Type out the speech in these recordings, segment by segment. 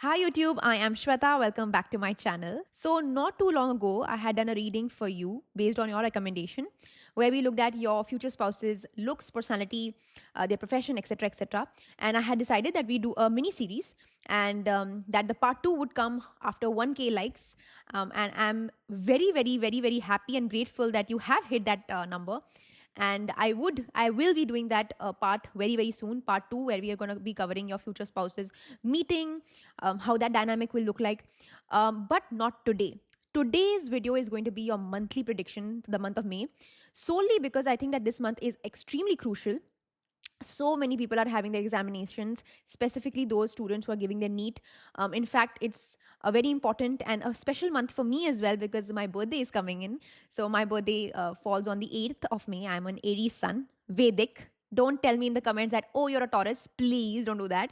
Hi YouTube, I am Shweta. Welcome back to my channel. So, not too long ago, I had done a reading for you based on your recommendation, where we looked at your future spouse's looks, personality, their profession, etc., etc. And I had decided that we do a mini series, and that the part two would come after 1K likes. And I'm very, very, very, very happy and grateful that you have hit that number, and I will be doing that part very, very soon, part 2, where we are going to be covering your future spouse's meeting, how that dynamic will look like, but not today. Today's video is going to be your monthly prediction to the month of May, solely because I think that this month is extremely crucial. So many people are having their examinations, specifically those students who are giving their NEET. In fact, it's a very important and a special month for me as well, because my birthday is coming in. So my birthday falls on the 8th of May. I'm an Aries sun, Vedic. Don't tell me in the comments that, oh, you're a Taurus. Please don't do that.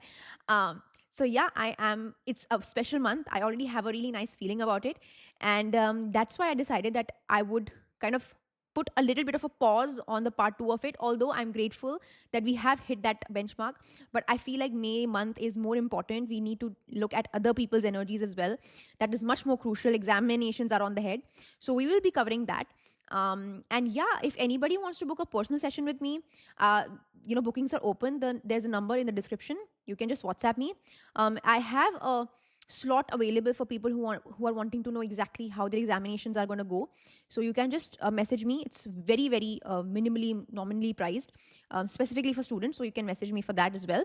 So yeah, I am. It's a special month. I already have a really nice feeling about it, and that's why I decided that I would kind of put a little bit of a pause on the part 2 of it, although I'm grateful that we have hit that benchmark. But I feel like May month is more important. We need to look at other people's energies as well. That is much more crucial. Examinations are on the head, so we will be covering that. And yeah, if anybody wants to book a personal session with me, bookings are open. There's a number in the description. You can just WhatsApp me. I have a slot available for people who are wanting to know exactly how their examinations are going to go. So you can just message me. It's very, very minimally nominally priced, specifically for students. So you can message me for that as well.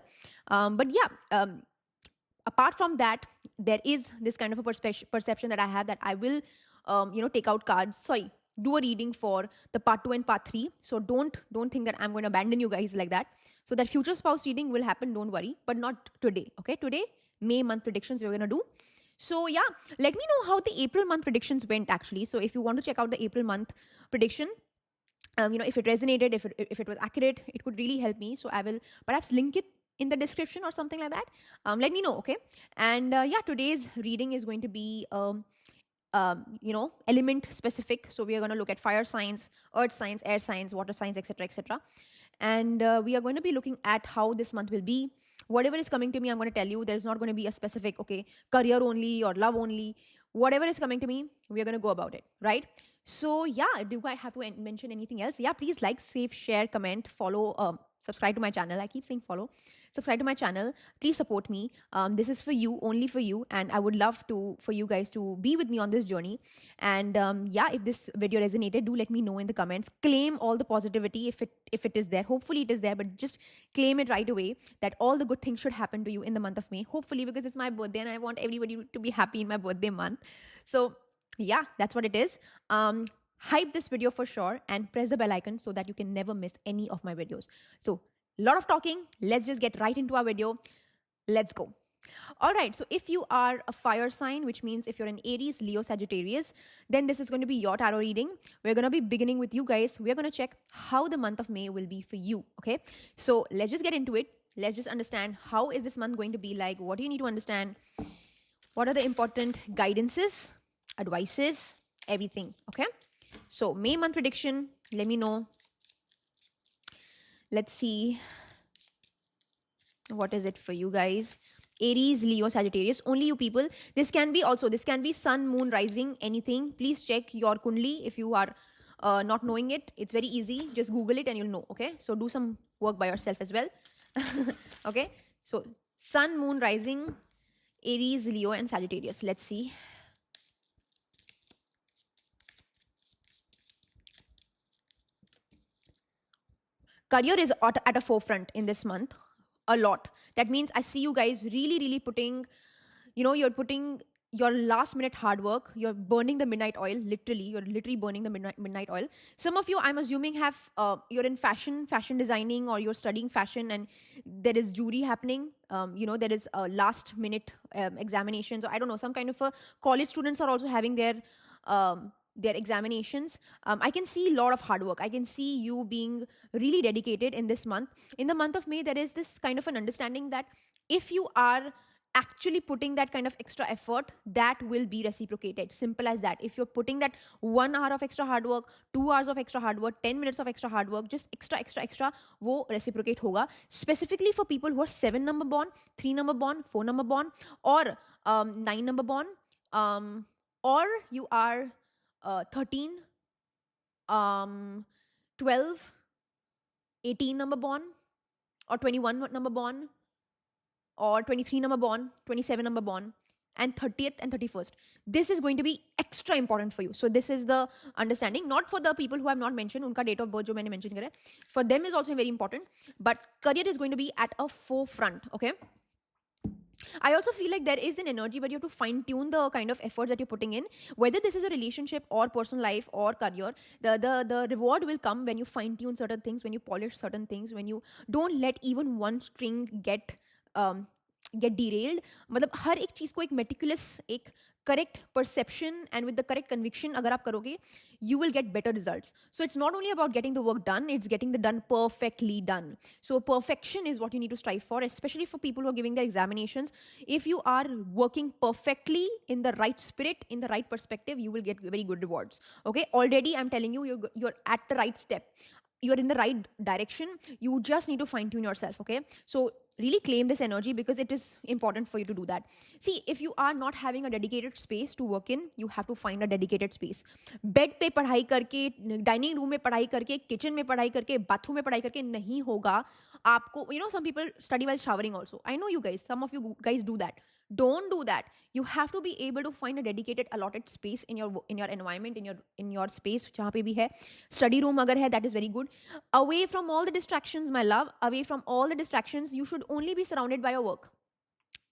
But yeah, apart from that, there is this kind of a perception that I have, that I will take out cards, sorry, do a reading for the part 2 and part 3. So don't think that I'm going to abandon you guys like that. So that future spouse reading will happen, don't worry, but not today. Okay, today May month predictions we're going to do. So yeah, let me know how the April month predictions went actually. So if you want to check out the April month prediction, if it resonated, if it was accurate, it could really help me. So I will perhaps link it in the description or something like that. Let me know. Okay. And yeah, today's reading is going to be element specific. So we are going to look at fire signs, earth signs, air signs, water signs, etc., etc. And we are going to be looking at how this month will be. Whatever is coming to me, I'm going to tell you. There's not going to be a specific, okay, career only or love only. Whatever is coming to me, we are going to go about it, right? So yeah, do I have to mention anything else? Yeah, please like, save, share, comment, follow, subscribe to my channel. I keep saying follow. Subscribe to my channel. Please support me. This is for you, only for you, and I would love for you guys to be with me on this journey. And yeah, if this video resonated, do let me know in the comments. Claim all the positivity if it is there. Hopefully it is there, but just claim it right away, that all the good things should happen to you in the month of May. Hopefully, because it's my birthday and I want everybody to be happy in my birthday month. So yeah, that's what it is. Hype this video for sure and press the bell icon so that you can never miss any of my videos. So a lot of talking. Let's just get right into our video. Let's go. All right, so if you are a fire sign, which means if you're an Aries, Leo, Sagittarius, then this is going to be your tarot reading. We're going to be beginning with you guys. We're going to check how the month of May will be for you, okay? So let's just get into it. Let's just understand, how is this month going to be like? What do you need to understand? What are the important guidances, advices, everything, okay? So May month prediction, let me know. Let's see. What is it for you guys? Aries, Leo, Sagittarius, only you people. This can be sun, moon, rising, anything. Please check your Kundli if you are not knowing it. It's very easy. Just Google it and you'll know, okay? So do some work by yourself as well. Okay? So sun, moon, rising, Aries, Leo, and Sagittarius. Let's see. Career is at a forefront in this month a lot. That means I see you guys really, really putting, you're putting your last minute hard work. You're burning the midnight oil, literally. You're literally burning the midnight oil. Some of you, I'm assuming, have you're in fashion designing, or you're studying fashion, and there is jury happening. There is a last minute examinations, or I don't know, some kind of a college students are also having their examinations. I can see a lot of hard work. I can see you being really dedicated in this month. In the month of May, there is this kind of an understanding that if you are actually putting that kind of extra effort, that will be reciprocated. Simple as that. If you're putting that 1 hour of extra hard work, 2 hours of extra hard work, 10 minutes of extra hard work, just extra, wo reciprocate hoga. Specifically for people who are 7 number born, 3 number born, 4 number born, or 9 number born, or you are 13, 12, 18 number born, or 21 number born, or 23 number born, 27 number born, and 30th and 31st. This is going to be extra important for you. So this is the understanding, not for the people who have not mentioned, unka date of birth jo maine mention kara hai. For them is also very important, but career is going to be at a forefront, okay? I also feel like there is an energy where you have to fine tune the kind of efforts that you're putting in, whether this is a relationship or personal life or career. The reward will come when you fine tune certain things, when you polish certain things, when you don't let even one string get derailed. मतलब हर एक चीज़ को एक meticulous, एक correct perception and with the correct conviction अगर आप करोगे, you will get better results. So it's not only about getting the work done, it's getting the done perfectly done. So perfection is what you need to strive for, especially for people who are giving their examinations. If you are working perfectly in the right spirit, in the right perspective, you will get very good rewards. Okay, already I'm telling you, you're at the right step, you're in the right direction. You just need to fine tune yourself. Okay, so really claim this energy because it is important for you to do that. See, if you are not having a dedicated space to work in, you have to find a dedicated space. Bed पे पढ़ाई करके, dining room में पढ़ाई करके, kitchen में पढ़ाई करके, bathroom में पढ़ाई करके नहीं होगा आपको. You know, some people study while showering also. I know you guys, some of you guys do that. Don't do that. You have to be able to find a dedicated allotted space in your environment, in your space जहाँ पे भी है. Study room अगर है, that is very good. Away from all the distractions, my love, away from all the distractions, you should only be surrounded by your work.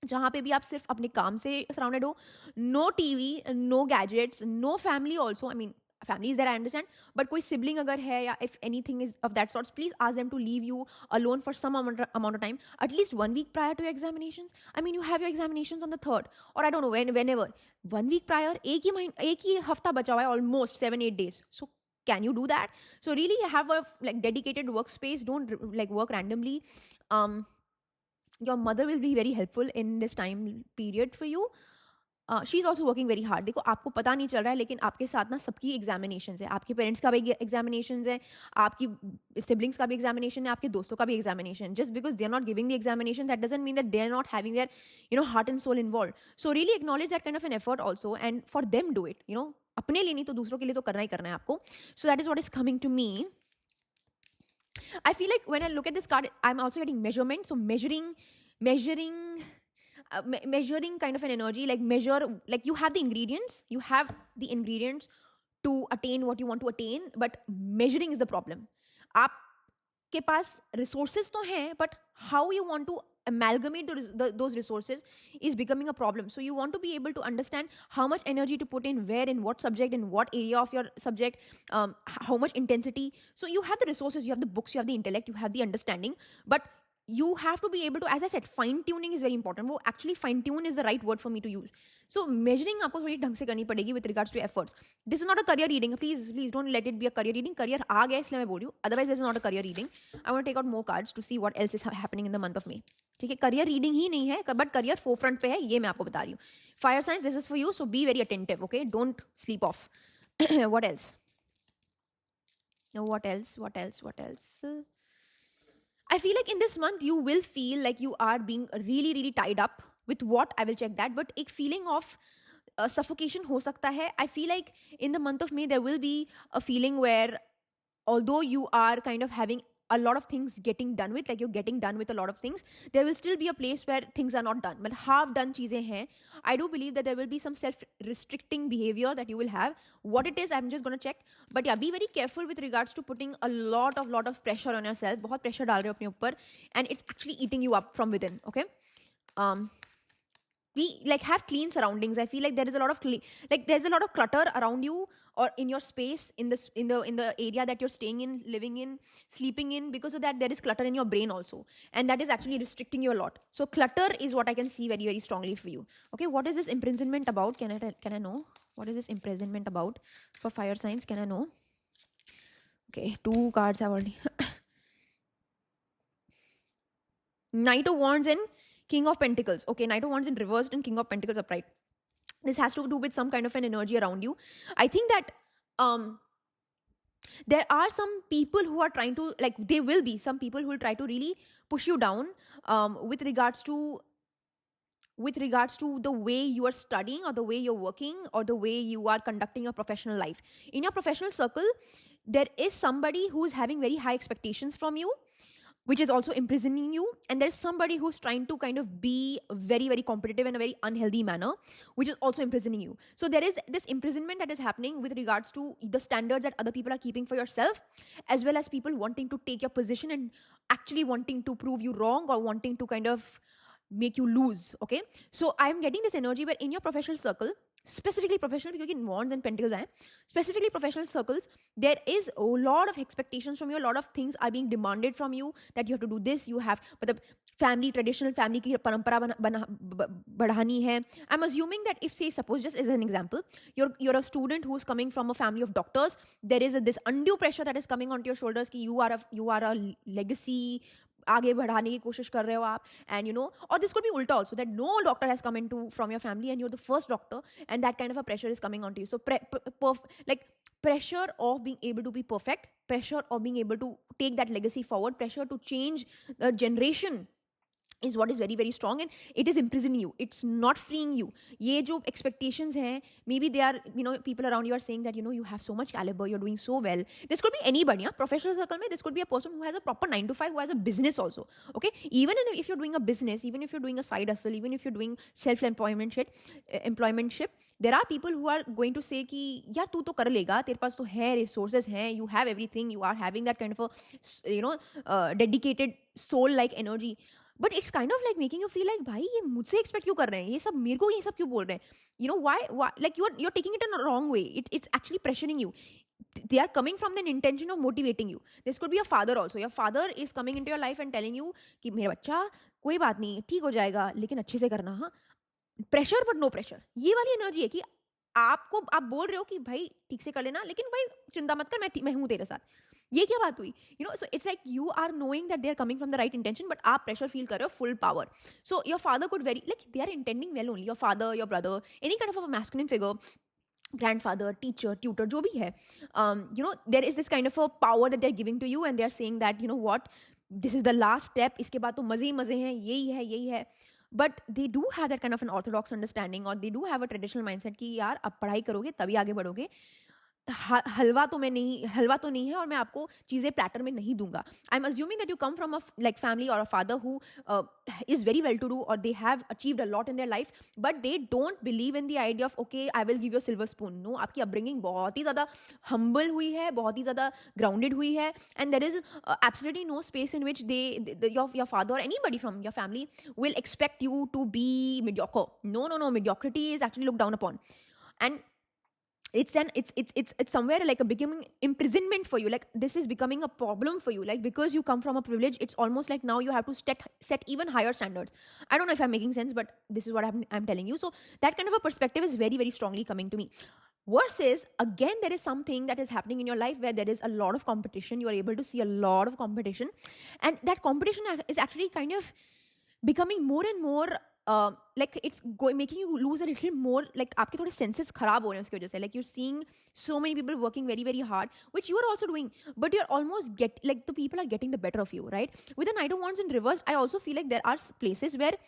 जहाँ पे भी आप सिर्फ अपने काम से सराउंडेड हो. No TV, no gadgets, no family also. I mean family is there, I understand, but koi sibling agar hai, ya if anything is of that sorts, please ask them to leave you alone for some amount of time, at least 1 week prior to your examinations. I mean, you have your examinations on the 3rd, or I don't know whenever. 1 week prior, ek hi hafta bacha hua hai, almost 7-8 days. So can you do that? So really have a like dedicated workspace. Don't like work randomly. Your mother will be very helpful in this time period for you. She is also working very hard. देखो, आपको पता नहीं चल रहा है, लेकिन आपके साथ ना सबकी एग्जामिनेशन है. आपके पेरेंट्स का भी एग्जामिनेशन है, आपकी सिबलिंग्स का भी एग्जामिनेशन है, आपके दोस्तों का भी examination. Just because they are not giving the examination, that doesn't mean that they are not having their heart and soul involve. So really acknowledge that kind of an effort also, and for them do it. अपने लिए नहीं तो दूसरों के लिए तो करना ही करना है आपको. So that is what is coming to me. I feel like when I look at this card, I'm also getting measurement. So measuring kind of an energy, like measure, like you have the ingredients to attain what you want to attain, but measuring is the problem. आपके पास resources तो हैं, but how you want to amalgamate those resources is becoming a problem. So you want to be able to understand how much energy to put in where, in what subject, in what area of your subject, how much intensity. So you have the resources, you have the books, you have the intellect, you have the understanding, but you have to be able to, as I said, fine tuning is very important. वो actually fine tune is the right word for me to use. So measuring आपको थोड़ी ढंग से करनी पड़ेगी with regards to efforts. This is not a career reading. Please don't let it be a career reading. Career आ गया इसलिए मैं बोल रही हूँ. Otherwise this is not a career reading. I want to take out more cards to see what else is happening in the month of May. ठीक है, career reading ही नहीं है, but career forefront पे है, ये मैं आपको बता रही हूँ. Fire signs, this is for you, so be very attentive, okay? Don't sleep off. What else? What else? I feel like in this month you will feel like you are being really, really tied up with what, I will check that, but एक feeling of suffocation हो सकता है. I feel like in the month of May there will be a feeling where although you are kind of having a lot of things getting done with, like you're getting done with a lot of things, there will still be a place where things are not done. But half done चीजें हैं. I do believe that there will be some self-restricting behavior that you will have. What it is, I'm just going to check. But yeah, be very careful with regards to putting a lot of pressure on yourself. बहुत pressure डाल रहे हो अपने ऊपर, and it's actually eating you up from within. Okay. We like have clean surroundings. I feel like there is a lot of there's a lot of clutter around you or in your space, in the area that you're staying in, living in, sleeping in. Because of that, there is clutter in your brain also, and that is actually restricting you a lot. So clutter is what I can see very, very strongly for you. Okay, what is this imprisonment about? Can I know what is this imprisonment about for fire signs? Can I know? Okay, 2 cards have already. Knight of Wands and King of Pentacles. Okay, Knight of Wands in reversed and King of Pentacles upright. This has to do with some kind of an energy around you. I think that there are some people who are trying to, like, there will be some people who will try to really push you down with regards to the way you are studying, or the way you're working, or the way you are conducting your professional life. In your professional circle, there is somebody who is having very high expectations from you, which is also imprisoning you, and there's somebody who's trying to kind of be very, very competitive in a very unhealthy manner, which is also imprisoning you. So there is this imprisonment that is happening with regards to the standards that other people are keeping for yourself, as well as people wanting to take your position and actually wanting to prove you wrong, or wanting to kind of make you lose. Okay, so I'm getting this energy where in your professional circle, specifically professional, because in Wands and Pentacles hai, specifically professional circles, there is a lot of expectations from you. A lot of things are being demanded from you, that you have to do this, you have, but family, traditional family की परंपरा बढ़ानी है. I'm assuming that if, say, suppose, just as an example, you're a student who's coming from a family of doctors, there is this undue pressure that is coming onto your shoulders कि you are a legacy आगे बढ़ाने की कोशिश कर रहे हो आप, and you know, or this could be ulta also, that no doctor has come into from your family and you're the first doctor, and that kind of a pressure is coming onto you. So like pressure of being able to be perfect, pressure of being able to take that legacy forward, pressure to change the generation is what is very, very strong, and it is imprisoning you. It's not freeing you. ये जो expectations हैं, maybe they are, you know, people around you are saying that, you know, you have so much caliber, you're doing so well. This could be anybody, professional circle में, this could be a person who has a proper 9 to 5, who has a business also. Okay, even if you're doing a business, even if you're doing a side hustle, even if you're doing self-employment shit, there are people who are going to say कि यार तू तो कर लेगा, तेरे पास तो है, resources हैं, you have everything, you are having that kind of a, you know, dedicated soul-like energy. But it's kind of like making you feel like, भाई ये मुझसे expect क्यों कर रहे हैं, ये सब मेरे को ये सब क्यों बोल रहे हैं, you know, why like you're taking it in a wrong way. It's actually pressuring you. They are coming from the intention of motivating you. This could be a father also. Your father is coming into your life and telling you कि मेरा बच्चा कोई बात नहीं, ठीक हो जाएगा, लेकिन अच्छे से करना. हाँ, प्रेशर बट नो प्रेशर, ये वाली एनर्जी है कि आप बोल रहे हो कि भाई ठीक से कर लेना, लेकिन भाई चिंता मत कर, मैं हूं तेरे साथ. ये क्या बात हुई, you know. So it's like you are knowing that they are coming from the right intention, but आप प्रेशर फील कर रहे हो full power. So your father could very, like they are intending well only, your father, your brother, any kind of a masculine figure, grandfather, teacher, tutor, जो भी है, you know, there is this kind of a power that they're giving to you, and they're saying that, you know what, this is the last step, इसके बाद तो मजे ही मजे हैं, यही है. But they do have that kind of an orthodox understanding, or they do have a traditional mindset कि यार अब पढ़ाई करोगे तभी आगे बढ़ोगे. हलवा तो नहीं है, और मैं आपको चीज़ें प्लेटर में नहीं दूंगा. I am assuming that you come from a like family और a father who is very well to do, और they have achieved a lot in their life, but they don't believe in the idea of okay I will give you silver spoon. No, आपकी upbringing बहुत ही ज़्यादा humble हुई है, बहुत ही ज़्यादा ग्राउंडेड हुई है, and there is absolutely no space in which your father और anybody from your family will expect you to be mediocre. No, mediocrity is actually looked down upon, and it's somewhere like a becoming imprisonment for you. Like this is becoming a problem for you, like because you come from a privilege, it's almost like now you have to set even higher standards. I don't know if I'm making sense, but this is what I'm telling you. So that kind of a perspective is very, very strongly coming to me. Versus, again, there is something that is happening in your life where there is a lot of competition. You are able to see a lot of competition, and that competition is actually kind of becoming more and more like it's making you lose a little more, like आपके थोड़े senses खराब हो रहे हैं उसकी वजह से. Like you're seeing so many people working very, very hard, which you are also doing, but you're almost like the people are getting the better of you, right? With the Knight of Wands in reverse, I also feel like there are places where,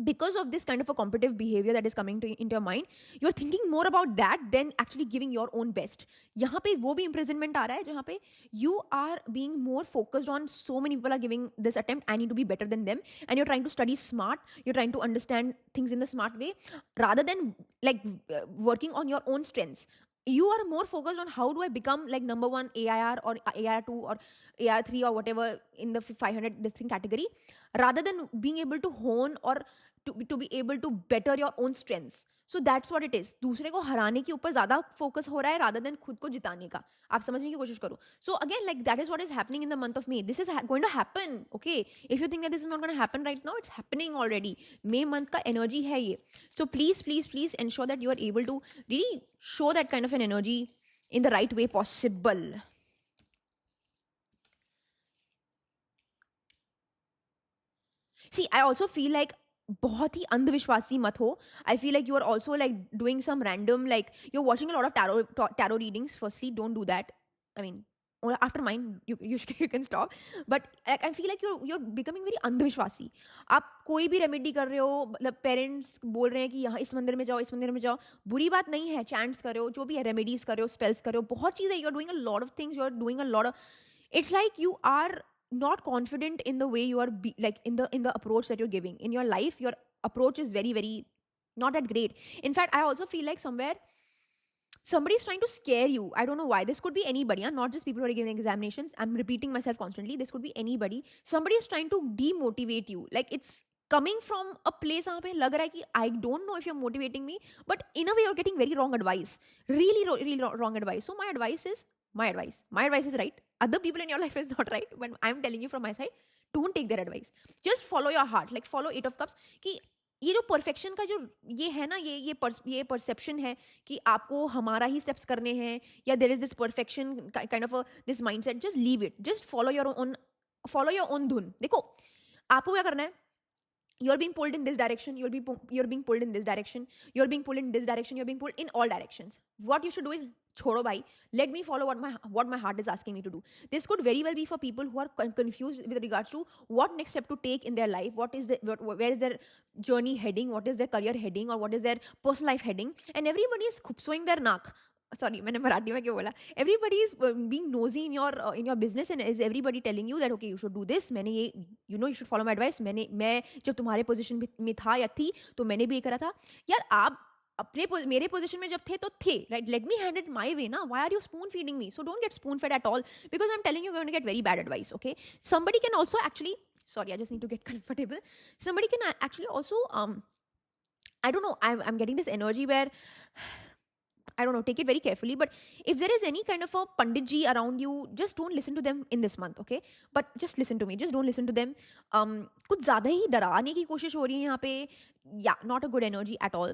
because of this kind of a competitive behavior that is coming into your mind, you're thinking more about that than actually giving your own best. यहाँ पे वो भी imprisonment आ रहा है जहाँ पे you are being more focused on, so many people are giving this attempt, I need to be better than them, and you're trying to study smart, you're trying to understand things in the smart way, rather than like working on your own strengths. You are more focused on how do I become like number one AIR or AIR2 or AR3 or whatever in the 500 this thing category, rather than being able to hone or to be able to better your own strengths. So that's what it is. दूसरे को हराने के ऊपर ज़्यादा focus हो रहा है rather than खुद को जिताने का. आप समझने की कोशिश करो. So again, like that is what is happening in the month of May. This is going to happen. Okay, if you think that this is not going to happen right now, it's happening already. May month का energy है ये. So please ensure that you are able to really show that kind of an energy in the right way possible. See, I also feel like बहुत ही अंधविश्वासी मत हो. I feel like you are also like doing some random, like you're watching a lot of tarot readings. Firstly, don't do that. I mean, or after mine, you can stop. But I feel like you're becoming very अंधविश्वासी. आप कोई भी remedy कर रहे हो, मतलब parents बोल रहे हैं कि यहाँ इस मंदिर में जाओ, इस मंदिर में जाओ, बुरी बात नहीं है. चैंट्स कर रहे हो, जो भी है, रेमेडीज कर रहे हो, स्पेल्स कर रहे हो, बहुत चीज़ें. You are doing a lot of things, you are doing a lot of. It's like you are not confident in the way you are like in the approach that you're giving in your life. Your approach is very, very not that great. In fact, I also feel like somewhere somebody is trying to scare you. I don't know why. This could be anybody, not just people who are giving examinations. I'm repeating myself constantly. This could be anybody. Somebody is trying to demotivate you. Like it's coming from a place जहाँ पे लग रहा है कि I don't know if you're motivating me, but in a way you're getting very wrong advice. Really wrong advice. So my advice is my advice. My advice is right. Other people in your life is not right. When I'm telling you from my side, don't take their advice. Just follow your heart. Like follow Eight of Cups. कि ये जो perfection का जो ये है ना, ये perception है कि आपको हमारा ही स्टेप्स करने हैं, या there is this perfection kind of this mindset. Just leave it. Just follow your own धुन. देखो आपको क्या करना है. You're being pulled in this direction, you're being pulled in this direction, you're being pulled in this direction, you're being pulled in all directions. What you should do is छोड़ो भाई, let me follow what my heart is asking me to do. This could very well be for people who are confused with regards to what next step to take in their life, where is their journey heading, what is their career heading, or what is their personal life heading. And everybody is khupsowing their naak. Sorry, मैंने मराठी में क्यों बोला. Everybody is being nosy in your business, and is everybody telling you that okay, you should do this. मैंने ये, you should follow my advice. मैं जब तुम्हारे position में था या थी तो मैंने भी ये करा था. यार आप मेरे पोजीशन में जब थे तो थे, right? Let me hand it my way ना. Why are you spoon feeding me? So don't get spoon fed at all, because I'm telling you, you're going to get very bad advice. Okay, somebody can also actually, sorry, I just need to get comfortable. Somebody can actually also I don't know, I'm getting this energy where I don't know, take it very carefully. But if there is any kind of a panditji around you, just don't listen to them in this month, okay? But just listen to me. Just don't listen to them. कुछ ज़्यादा ही डराने की कोशिश हो रही है यहाँ पे. Yeah, not a good energy at all.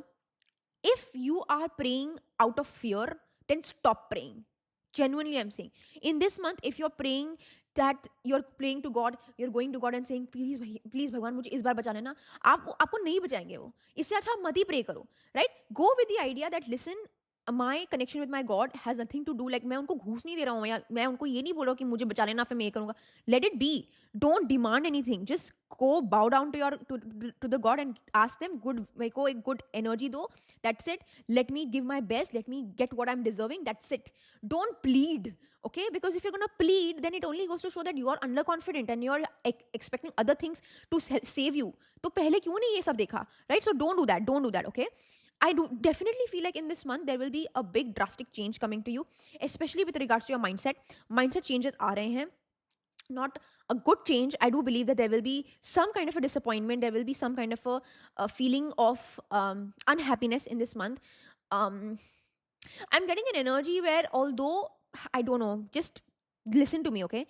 If you are praying out of fear, then stop praying. Genuinely, I'm saying. In this month, if you're praying that you're praying to God, you're going to God and saying, please भगवान मुझे इस बार बचा लेना, आपको नहीं बचाएंगे वो. इससे अच्छा आप मत ही प्रे करो, right? Go with the idea that listen, my connection with my God has nothing to do, like मैं उनको घूस नहीं दे रहा हूँ, या मैं उनको ये नहीं बोल रहा हूँ कि मुझे बचा लेना फिर मैं ये करूँगा. Let it be. Don't demand anything. Just go bow down to the God and ask them good, मेरे को एक good energy दो. That's it. Let me give my best. Let me get what I'm deserving. That's it. Don't plead. Okay, because if you're gonna plead, then it only goes to show that you are underconfident and you're expecting other things to save you. तो पहले क्यों नहीं ये सब देखा, right? So don't do that. Okay. I do definitely feel like in this month there will be a big drastic change coming to you, especially with regards to your mindset. Mindset changes aa rahe hain. Not a good change. I do believe that there will be some kind of a disappointment. There will be some kind of a feeling of unhappiness in this month. I'm getting an energy where, although I don't know, just listen to me, okay?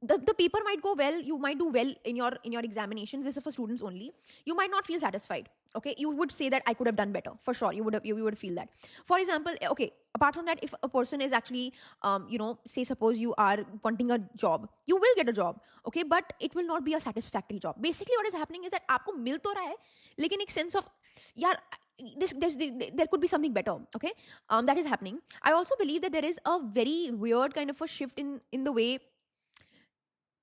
The paper might go well, you might do well in your examinations. This is for students only. You might not feel satisfied, okay? You would say that I could have done better, for sure. You would feel that. For example, okay, apart from that, if a person is actually say suppose you are wanting a job, you will get a job, okay? But it will not be a satisfactory job. Basically what is happening is that aapko mil to raha hai, lekin ek sense of yaar there could be something better, okay? That is happening. I also believe that there is a very weird kind of a shift in the way,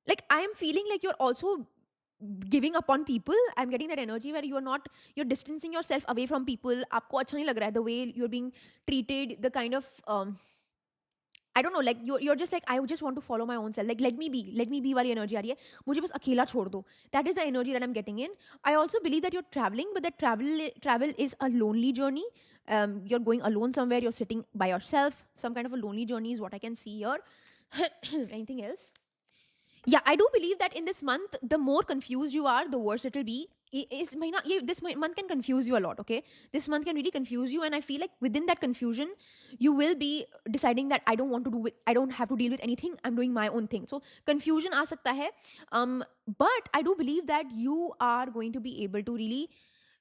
like I am feeling like you're also giving up on people. I'm getting that energy where you're distancing yourself away from people. Aapko acha nahi lag raha hai the way you're being treated, the kind of I don't know, like you're just like, I just want to follow my own self, like let me be वाली energy आ रही है, मुझे बस अकेला छोड़ दो. That is the energy that I'm getting in. I also believe that you're traveling, but that travel is a lonely journey. You're going alone somewhere, you're sitting by yourself. Some kind of a lonely journey is what I can see here. Anything else? Yeah, I do believe that in this month, the more confused you are, the worse it will be. This month can confuse you a lot, okay? This month can really confuse you, and I feel like within that confusion, you will be deciding that I don't have to deal with anything. I'm doing my own thing. So confusion aa sakta hai. But I do believe that you are going to be able to really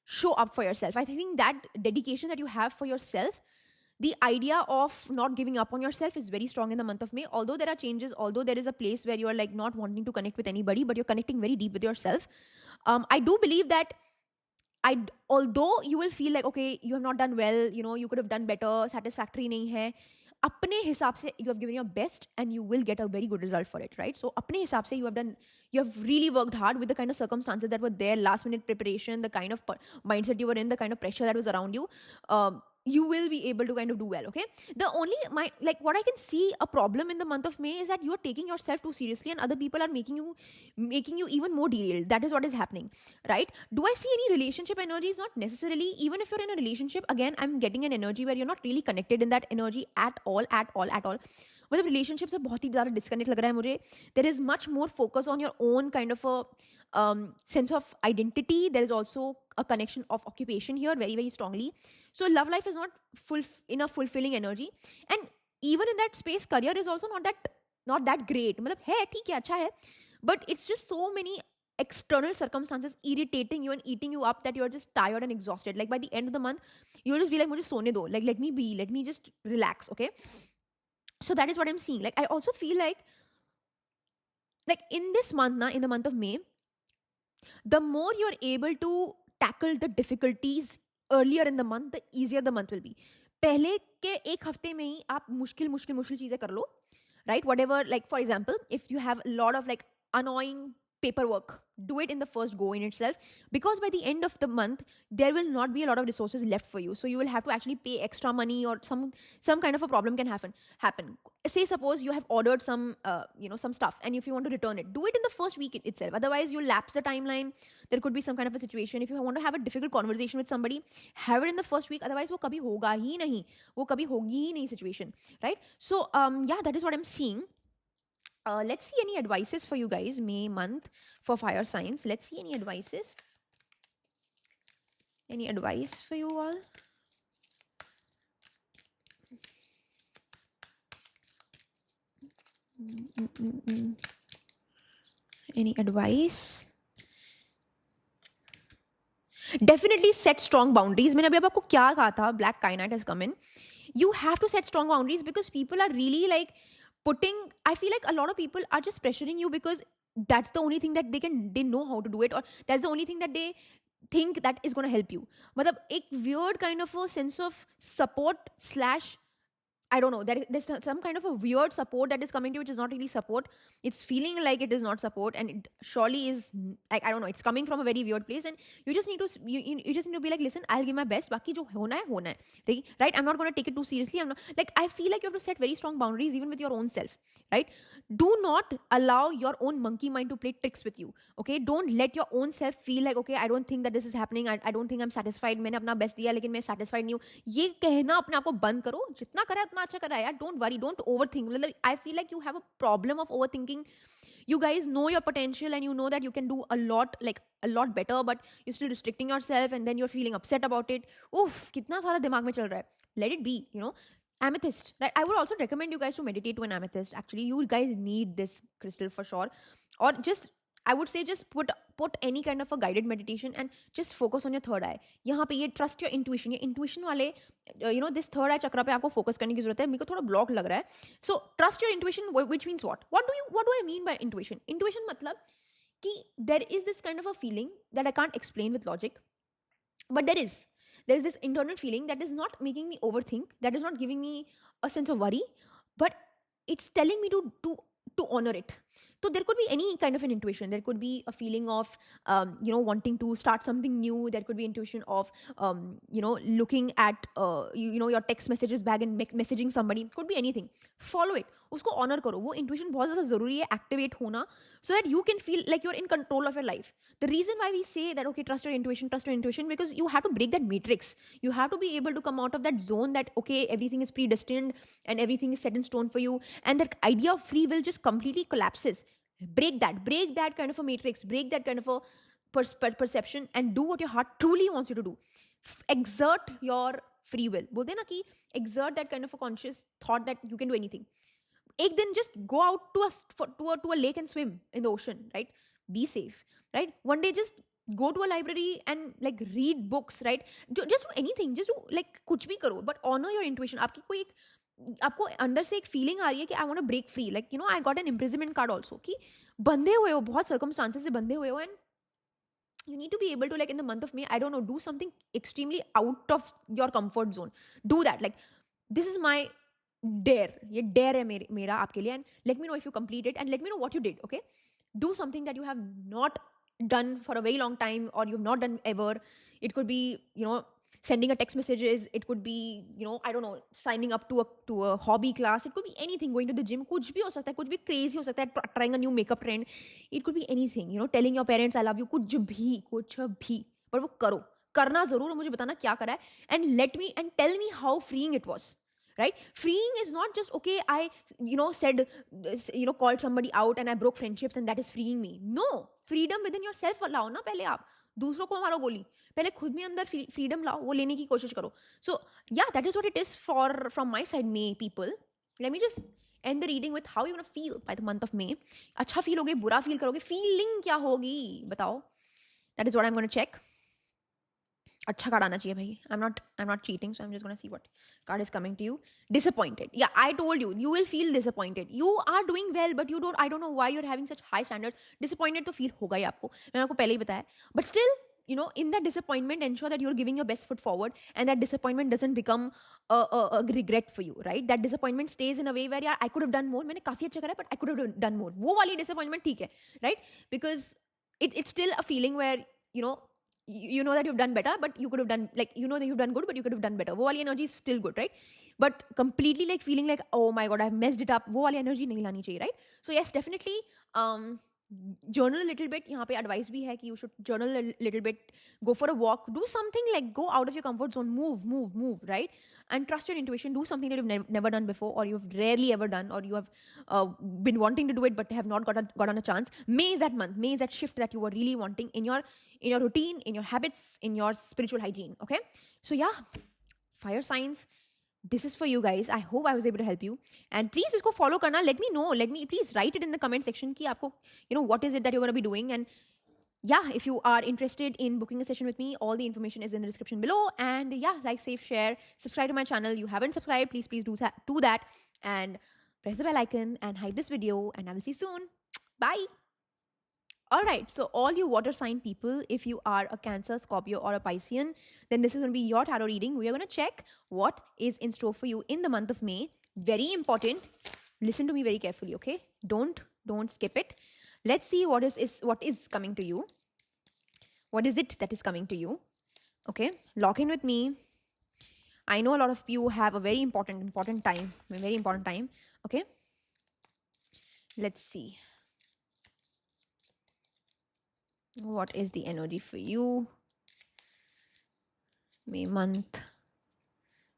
show up for yourself. I think that dedication that you have for yourself, the idea of not giving up on yourself is very strong in the month of May. Although there are changes, although there is a place where you are like not wanting to connect with anybody, but you're connecting very deep with yourself. I do believe that although you will feel like okay, you have not done well, you know, you could have done better, satisfactory nahi hai, अपने हिसाब से you have given your best and you will get a very good result for it, right? So अपने हिसाब से you have really worked hard with the kind of circumstances that were there, last minute preparation, the kind of mindset you were in, the kind of pressure that was around you. You will be able to kind of do well, okay? The only like what I can see a problem in the month of May is that you are taking yourself too seriously and other people are making you even more derailed. That is what is happening, right? Do I see any relationship energies? Not necessarily. Even if you're in a relationship, again, I'm getting an energy where you're not really connected in that energy at all. मतलब relationship से बहुत ही ज़्यादा disconnect लग रहा है मुझे. There is much more focus on your own kind of a sense of identity. There is also a connection of occupation here very very strongly. So love life is not in a fulfilling energy, and even in that space career is also not that great. मतलब है ठीक है अच्छा है, but it's just so many external circumstances irritating you and eating you up that you're just tired and exhausted. Like by the end of the month you'll just be like मुझे सोने दो, like let me just relax, okay? So that is what I'm seeing. Like I also feel like in this month na, in the month of May, the more you're able to tackle the difficulties earlier in the month, the easier the month will be. पहले के एक हफ्ते में ही आप मुश्किल मुश्किल मुश्किल चीजें कर लो, right? Whatever, like for example, if you have a lot of like annoying paperwork, do it in the first go in itself, because by the end of the month there will not be a lot of resources left for you, so you will have to actually pay extra money, or some kind of a problem can happen. Say suppose you have ordered some some stuff, and if you want to return it, do it in the first week itself, otherwise you'll lapse the timeline. There could be some kind of a situation. If you want to have a difficult conversation with somebody, have it in the first week, otherwise वो कभी होगा ही नहीं, वो कभी होगी ही नहीं situation, right? So yeah, that is what I'm seeing. Let's see any advices for you guys, May month for fire signs. Let's see any advices. Any advice for you all? Any advice? Definitely set strong boundaries. मैंने अभी आपको क्या कहा था? Black Knight has come in. You have to set strong boundaries because people are really like I feel like a lot of people are just pressuring you because that's the only thing that they know how to do it, or that's the only thing that they think that is going to help you. मतलब एक weird kind of a sense of support slash, I don't know, there's some kind of a weird support that is coming to you, which is not really support. It's feeling like it is not support, and it surely is like, I don't know, it's coming from a very weird place, and you just need to you just need to be like, listen, I'll give my best. Baki jo hona hai, right? I'm not going to take it too seriously. I'm not like, I feel like you have to set very strong boundaries even with your own self, right? Do not allow your own monkey mind to play tricks with you, okay? Don't let your own self feel like, okay, I don't think that this is happening. I don't think I'm satisfied. मैंने अपना best दिया लेकिन मैं satisfied नहीं हूँ. ये कहना अपने आप को बंद करो. जितना करा उतना अच्छा करा यार. Don't worry. Don't overthink. मतलब I feel like you have a problem of overthinking. You guys know your potential and you know that you can do a lot better, but you're still restricting yourself and then you're feeling upset about it. Oof, कितना सारा दिमाग में चल रहा है. Let it be, you know. Amethyst, right? I would also recommend you guys to meditate to an amethyst. Actually, you guys need this crystal for sure. Or just, I would say, just put any kind of a guided meditation and just focus on your third eye. यहाँ पे ये trust your intuition. ये intuition वाले, this third eye chakra पे आपको focus करने की जरूरत है. मेरे को थोड़ा block लग रहा है. So trust your intuition, which means what? What do I mean by intuition? Intuition मतलब कि there is this kind of a feeling that I can't explain with logic, but there's this internal feeling that is not making me overthink, that is not giving me a sense of worry, but it's telling me to honor it. So there could be any kind of an intuition. There could be a feeling of wanting to start something new. There could be intuition of looking at your text messages back and messaging somebody. Could be anything. Follow it. उसको honor करो. वो intuition बहुत ज़्यादा ज़रूरी है activate होना, so that you can feel like you're in control of your life. The reason why we say that, okay, trust your intuition, because you have to break that matrix. You have to be able to come out of that zone that, okay, everything is predestined and everything is set in stone for you, and that idea of free will just completely collapses. Break that kind of a matrix, break that kind of a perception, and do what your heart truly wants you to do. Exert your free will. बोलते हैं ना कि exert that kind of a conscious thought that you can do anything. एक दिन just go out to a lake and swim in the ocean, right? Be safe, right? One day just go to a library and like read books, right? Just do anything, just do like कुछ भी करो, but honor your intuition. आपकी कोई एक आपको अंदर से एक फीलिंग आ रही है कि I want to break free, like you know I got an imprisonment card also, कि बंधे हुए हो, बहुत सर्कमस्टांसेस से बंधे हुए हो, and you need to be able to, like in the month of May, I don't know, do something extremely out of your comfort zone. Do that, like this is my dare, ये dare है मेरा आपके लिए, and let me know if you complete it and let me know what you did. Okay, do something that you have not done for a very long time or you've not done ever. It could be, you know, sending a text messages, it could be, you know, I don't know, signing up to a hobby class, it could be anything, going to the gym, कुछ भी हो सकता है, कुछ भी crazy हो सकता है, trying a new makeup trend, it could be anything, you know, telling your parents I love you, कुछ भी, पर वो करो, करना जरूर और मुझे बताना क्या करा है, and let me and tell me how freeing it was. Right, freeing is not just okay, I, you know, said, you know, called somebody out and I broke friendships and that is freeing me. No, freedom within yourself लाओ ना, पहले आप दूसरों को मारो गोली, पहले खुद में अंदर फ्रीडम लाओ, वो लेने की कोशिश करो. So yeah, that is what it is for from my side, May people. Let me just end the reading with how you're gonna feel by the month of May. अच्छा फील होगे, बुरा feel करोगे, feeling क्या होगी बताओ. That is what I'm gonna check. अच्छा card आना चाहिए भाई. I'm not cheating, so I'm just gonna see what card is coming to you. Disappointed. Yeah, I told you, you will feel disappointed. You are doing well, but I don't know why you're having such high standards. Disappointed तो feel होगा ही आपको, मैंने आपको पहले ही बताया. But still, you know, in that disappointment, ensure that you're giving your best foot forward, and that disappointment doesn't become a regret for you, right? That disappointment stays in a way where, yeah, I could have done more. मैंने काफी अच्छा करा, but I could have done more. वो वाली disappointment ठीक है, right? Because it's still a feeling where, you know, you know that you've done better, but you could have done, like, you know that you've done good, but you could have done better. वो वाली energy is still good, right? But completely like feeling like, oh my god, I've messed it up, वो वाली energy नहीं लानी चाहिए, right? So yes, definitely journal a little bit. यहाँ पे advice भी है कि you should journal a little bit, go for a walk, do something, like go out of your comfort zone, move, right? And trust your intuition. Do something that you've never done before, or you've rarely ever done, or you have been wanting to do it but have not gotten a chance. May is that month. May is that shift that you were really wanting in your routine, in your habits, in your spiritual hygiene. Okay, so yeah, fire signs, this is for you guys. I hope I was able to help you, and please just go follow karna. Let me know, please write it in the comment section ki aapko, you know, what is it that you're going to be doing. And yeah, if you are interested in booking a session with me, all the information is in the description below. And yeah, like, save, share, subscribe to my channel. You haven't subscribed, please do that, and press the bell icon and hype this video, and I will see you soon. Bye. All right, so all you water sign people, if you are a Cancer, Scorpio, or a Piscean, then this is going to be your tarot reading. We are going to check what is in store for you in the month of May. Very important. Listen to me very carefully, okay? Don't skip it. Let's see what is coming to you. What is it that is coming to you? Okay, lock in with me. I know a lot of you have a very important time. Okay, let's see. What is the energy for you? May month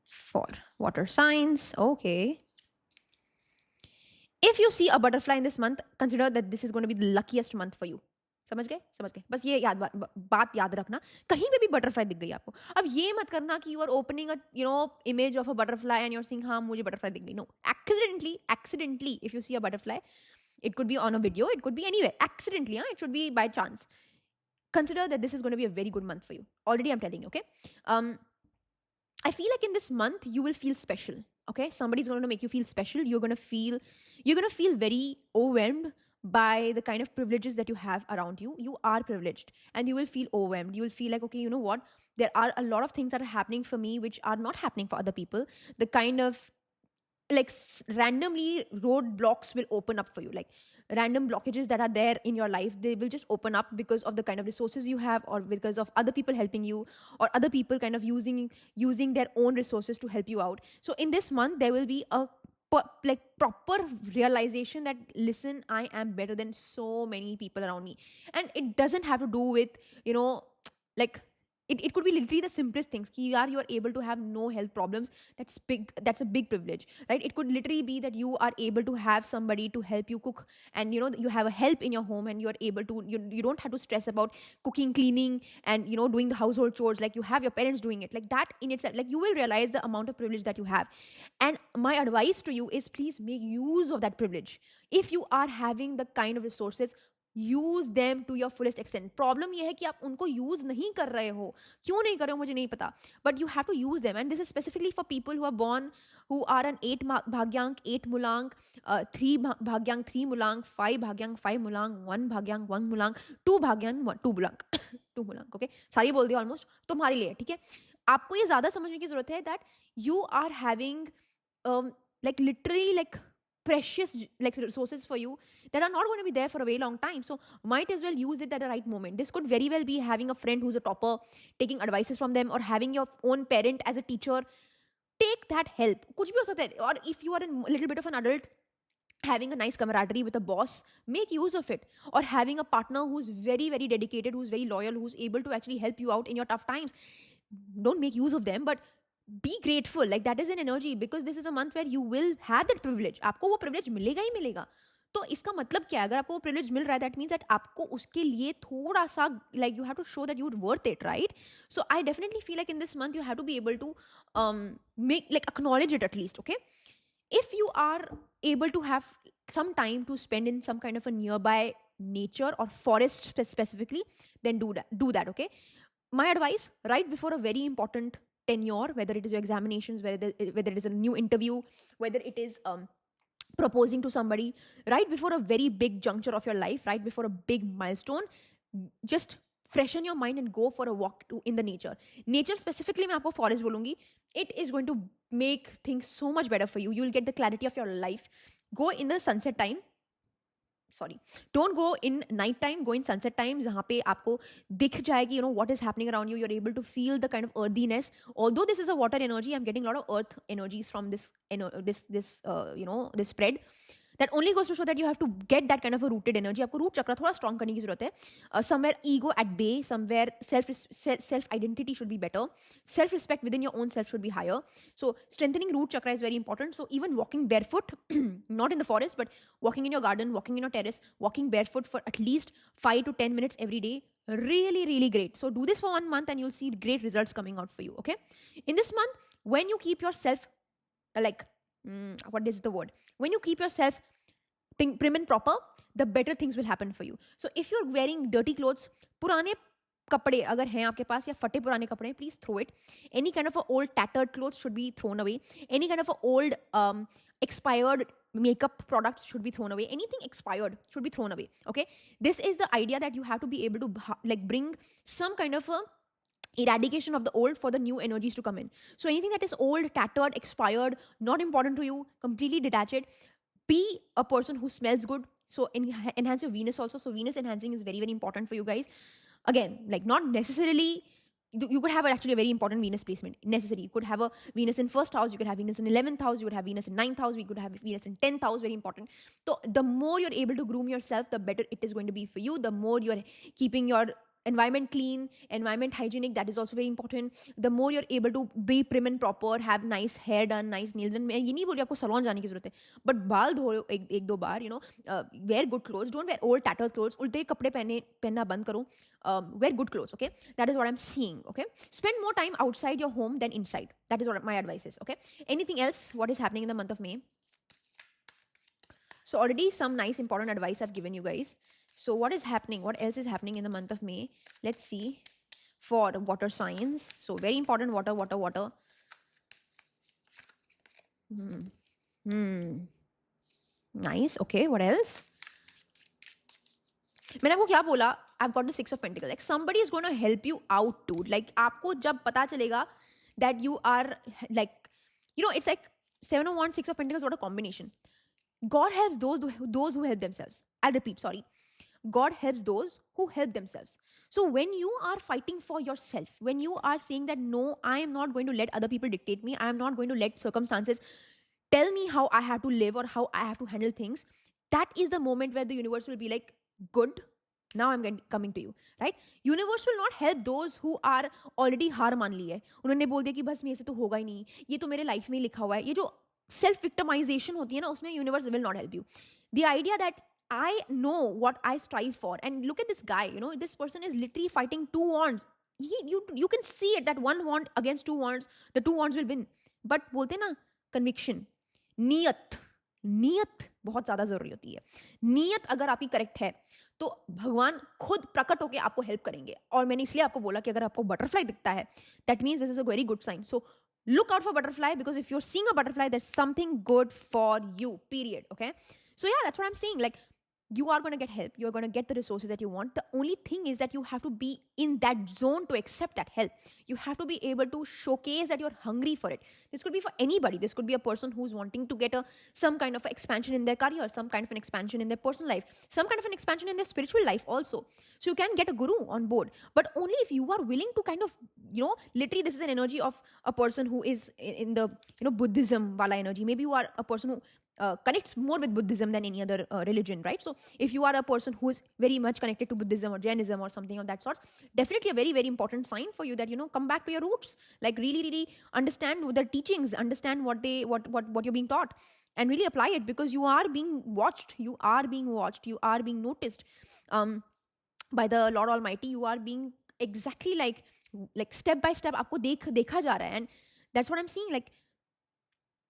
for water signs. Okay. If you see a butterfly in this month, consider that this is going to be the luckiest month for you. समझ गए बस ये बात याद रखना. कहीं पे भी बटरफ्लाई दिख गई आपको, अब ये मत करना कि you are opening a, you know, image of a butterfly and you are seeing, हाँ मुझे बटरफ्लाई दिख गई. No, accidentally if you see a butterfly, it could be on a video, it could be anywhere, accidentally, it should be by chance. Consider that this is going to be a very good month for you. Already I'm telling you, okay? I feel like in this month you will feel special. Okay, somebody's going to make you feel special. You're going to feel very overwhelmed by the kind of privileges that you have around you. You are privileged, and you will feel overwhelmed. You will feel like, okay, you know what? There are a lot of things that are happening for me which are not happening for other people. The kind of like randomly roadblocks will open up for you, like random blockages that are there in your life, they will just open up because of the kind of resources you have, or because of other people helping you, or other people kind of using their own resources to help you out. So in this month there will be a like proper realization that, listen, I am better than so many people around me. And it doesn't have to do with, you know, like it could be literally the simplest things. You are able to have no health problems. That's a big privilege, right? It could literally be that you are able to have somebody to help you cook, and you know, you have a help in your home, and you are able to, you don't have to stress about cooking, cleaning, and you know, doing the household chores. Like you have your parents doing it. Like that in itself, like you will realize the amount of privilege that you have. And my advice to you is, please make use of that privilege. If you are having the kind of resources, use them to your fullest extent. Problem ये है कि आप उनको use नहीं कर रहे हो. क्यों नहीं कर रहे हो मुझे नहीं पता, but you have to use them. And this is specifically for people who are born who are an 8 bhagyang 8 mulang, 3 bhagyang 3 mulang, 5 bhagyang 5 mulang, 1 bhagyang 1 mulang, 2 bhagyang 2 mulang 2 mulang. Okay सारी बोल दी ऑलमोस्ट तुम्हारे लिए. ठीक है, आपको ये ज्यादा समझने की जरूरत है that you are having like literally like precious like resources for you that are not going to be there for a very long time. So might as well use it at the right moment. This could very well be having a friend who's a topper, taking advices from them, or having your own parent as a teacher. Take that help. कुछ भी हो सकता है. Or if you are a little bit of an adult, having a nice camaraderie with a boss, make use of it. Or having a partner who's very very dedicated, who's very loyal, who's able to actually help you out in your tough times. Don't make use of them, but be grateful. Like that is an energy, because this is a month where you will have that privilege. आपको वो privilege मिलेगा ही मिलेगा. तो इसका मतलब क्या है? अगर आपको वो privilege मिल रहा है, that means that आपको उसके लिए थोड़ा सा like you have to show that you're worth it, right? So I definitely feel like in this month you have to be able to make like acknowledge it at least. Okay, if you are able to have some time to spend in some kind of a nearby nature or forest specifically, then do that. Okay, my advice, right before a very important tenure, whether it is your examinations, whether it is a new interview, whether it is proposing to somebody, right before a very big juncture of your life, right before a big milestone, just freshen your mind and go for a walk in the nature specifically. मैं आपको forest बोलूँगी. It is going to make things so much better for you. You will get the clarity of your life. Go in the sunset time. Sorry, don't go in night time, go in sunset time, जहाँ पे आपको दिख जाएगी, you know, what is happening around you. You're able to feel the kind of earthiness. Although this is a water energy, I'm getting a lot of earth energies from this, this spread. That only goes to show that you have to get that kind of a rooted energy. आपको root chakra थोड़ा strong करने की जरूरत है. Somewhere ego at bay, somewhere self identity should be better. Self respect within your own self should be higher. So strengthening root chakra is very important. So even walking barefoot, not in the forest, but walking in your garden, walking in your terrace, walking barefoot for at least 5 to 10 minutes every day, really really great. So do this for 1 month and you'll see great results coming out for you. Okay, in this month, when you keep yourself what is the word, when you keep yourself prim and proper, the better things will happen for you. So if you're wearing dirty clothes, पुराने कपड़े अगर हैं आपके पास या फटे पुराने कपड़े, please throw it. Any kind of a old tattered clothes should be thrown away. Any kind of a old expired makeup products should be thrown away. Anything expired should be thrown away. Okay, this is the idea that you have to be able to like bring some kind of a eradication of the old for the new energies to come in. So anything that is old, tattered, expired, not important to you, completely detach it. Be a person who smells good. So enhance your Venus also. So Venus enhancing is very very important for you guys. Again, like not necessarily you could have actually a very important Venus placement. Necessary. You could have a Venus in first house, you could have Venus in 11th house, you could have Venus in 9th house, you could have Venus in 10th house, very important. So the more you're able to groom yourself, the better it is going to be for you. The more you're keeping your environment clean, environment hygienic, that is also very important. The more you're able to be prim and proper, have nice hair done, nice nails done. मैं ये नहीं बोल रही आपको salon जाने की जरूरत है, but बाल धो एक दो बार, wear good clothes, don't wear old tattered clothes, उल्टे कपड़े पहनना बंद करो. Wear good clothes. Okay, that is what I'm seeing. Okay, spend more time outside your home than inside. That is what my advice is. Okay, anything else? What is happening in the month of May? So already some nice important advice I've given you guys. So what is happening? What else is happening in the month of May? Let's see. For water signs. So very important, water. Nice. Okay, what else? मैंने आपको क्या बोला? I've got the 6 of Pentacles. Like somebody is going to help you out, dude. Like आपको जब पता चलेगा that you are like, it's like 7 of Wands, 6 of Pentacles. What a combination. God helps those who help themselves. I'll repeat, sorry. God helps those who help themselves. So when you are fighting for yourself, when you are saying that no, I am not going to let other people dictate me, I am not going to let circumstances tell me how I have to live or how I have to handle things, that is the moment where the universe will be like, good, now I'm coming to you, right? Universe will not help those who are already हार मान ली है. उन्होंने बोल दिया कि बस मेरे से तो होगा ही नहीं, ये तो मेरे लाइफ में लिखा हुआ है. ये जो सेल्फ विक्टिमाइजेशन होती है ना, उसमें universe will not help you. The idea that I know what I strive for. And look at this guy, this person is literally fighting 2 wands. You can see it, that 1 wand against 2 wands, the 2 wands will win. But bolte na, conviction, niyat, नीयत बहुत ज़्यादा ज़रूरी होती है. नीयत अगर आपकी correct है तो भगवान खुद प्रकट होकर आपको हेल्प करेंगे. और मैंने इसलिए आपको बोला कि अगर आपको बटरफ्लाई दिखता है, that means this is a very good sign. So look out for butterfly, because if you're seeing a butterfly, there's something good for you, period. Okay, so yeah, that's what I'm saying. Like, you are going to get help, you're going to get the resources that you want. The only thing is that you have to be in that zone to accept that help. You have to be able to showcase that you're hungry for it. This could be for anybody. This could be a person who's wanting to get a some kind of expansion in their career, some kind of an expansion in their personal life, some kind of an expansion in their spiritual life also. So you can get a guru on board, but only if you are willing to kind of, literally, this is an energy of a person who is in the, Buddhism wala energy. Maybe you are a person who connects more with Buddhism than any other religion, right? So if you are a person who is very much connected to Buddhism or Jainism or something of that sort, definitely a very, very important sign for you that, come back to your roots. Like, really, really understand the teachings, understand what you're being taught, and really apply it, because you are being watched, you are being watched, you are being noticed by the Lord Almighty. You are being exactly like step by step आपको देखा जा रहा है. And that's what I'm seeing. Like,